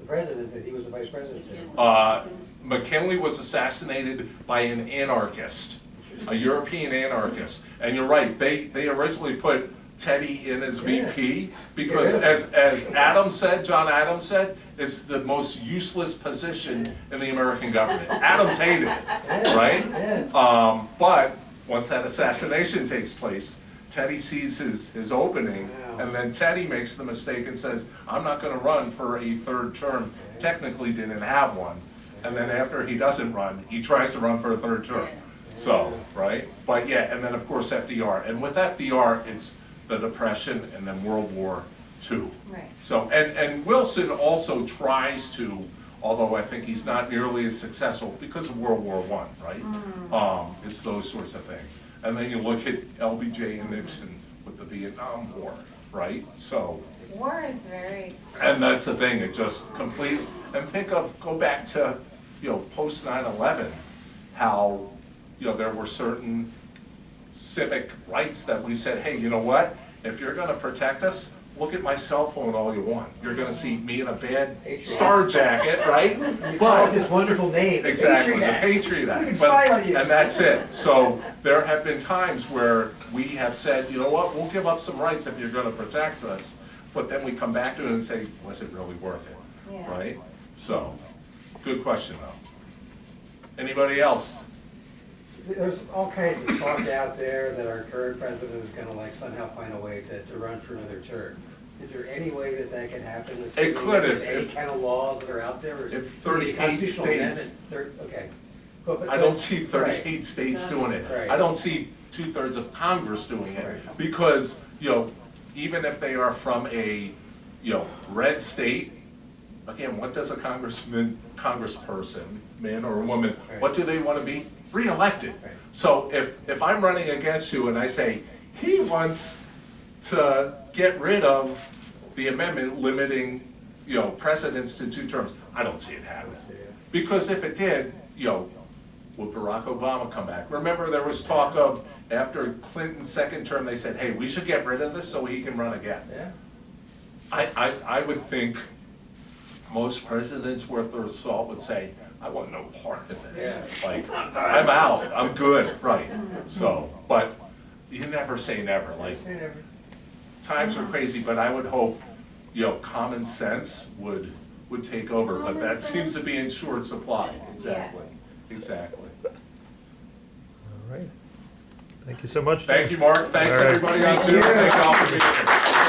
Speaker 4: the president that he was the vice president to?
Speaker 2: McKinley was assassinated by an anarchist, a European anarchist. And you're right, they originally put Teddy in as VP, because as Adams said, John Adams said, it's the most useless position in the American government. Adams hated it, right?
Speaker 4: Yeah.
Speaker 2: But once that assassination takes place, Teddy sees his opening, and then Teddy makes the mistake and says, I'm not gonna run for a third term. Technically didn't have one. And then after he doesn't run, he tries to run for a third term. So, right? But yeah, and then of course FDR. And with FDR, it's the Depression and then World War II.
Speaker 8: Right.
Speaker 2: So, and Wilson also tries to, although I think he's not nearly as successful because of World War I, right? It's those sorts of things. And then you look at LBJ and Nixon with the Vietnam War, right? So,
Speaker 8: War is very,
Speaker 2: and that's the thing, it just completely, and go back to, post 9/11, how, there were certain civic rights that we said, hey, you know what? If you're gonna protect us, look at my cell phone all you want. You're gonna see me in a bad star jacket, right?
Speaker 4: You call it this wonderful name, the
Speaker 2: Exactly,
Speaker 4: Patriot
Speaker 2: the
Speaker 4: Act.
Speaker 2: Patriot
Speaker 4: We
Speaker 2: Act.
Speaker 4: can spy on you.
Speaker 2: And that's it. So there have been times where we have said, you know what, we'll give up some rights if you're gonna protect us, but then we come back to it and say, was it really worth it?
Speaker 8: Yeah.
Speaker 2: Right? So, good question though. Anybody else?
Speaker 4: There's all kinds of talk out there that our current president is gonna somehow find a way to run for another term. Is there any way that can happen?
Speaker 2: It could
Speaker 4: Is
Speaker 2: if-
Speaker 4: there any kind of laws that are out there? Or is
Speaker 2: if
Speaker 4: it
Speaker 2: 38
Speaker 4: constitutional
Speaker 2: states-
Speaker 4: amendment? Okay. But-
Speaker 2: I don't see
Speaker 4: right.
Speaker 2: 38 states doing it.
Speaker 4: Right.
Speaker 2: I don't see 2/3 of Congress doing it.
Speaker 4: Right.
Speaker 2: Because, even if they are from a, red state, again, what does a congressperson, man or woman, what do they want to be? Re-elected.
Speaker 4: Right.
Speaker 2: So if I'm running against you and I say, he wants to get rid of the amendment limiting, presidents to 2 terms, I don't see it happening. Because if it did, would Barack Obama come back? Remember, there was talk of, after Clinton's second term, they said, hey, we should get rid of this so he can run again.
Speaker 4: Yeah.
Speaker 2: I would think most presidents worth their salt would say, I want no part of this.
Speaker 4: Yeah.
Speaker 2: Like, I'm out, I'm good, right? So, but you never say never, like,
Speaker 4: Say never.
Speaker 2: times are crazy, but I would hope, common sense would would take over, but
Speaker 8: Common
Speaker 2: that seems to
Speaker 8: sense.
Speaker 2: be in short supply. Exactly, exactly.
Speaker 1: All right. Thank you so much.
Speaker 2: Thank you, Mark. Thanks,
Speaker 1: All right.
Speaker 2: everybody on Zoom. Thank you all for being here.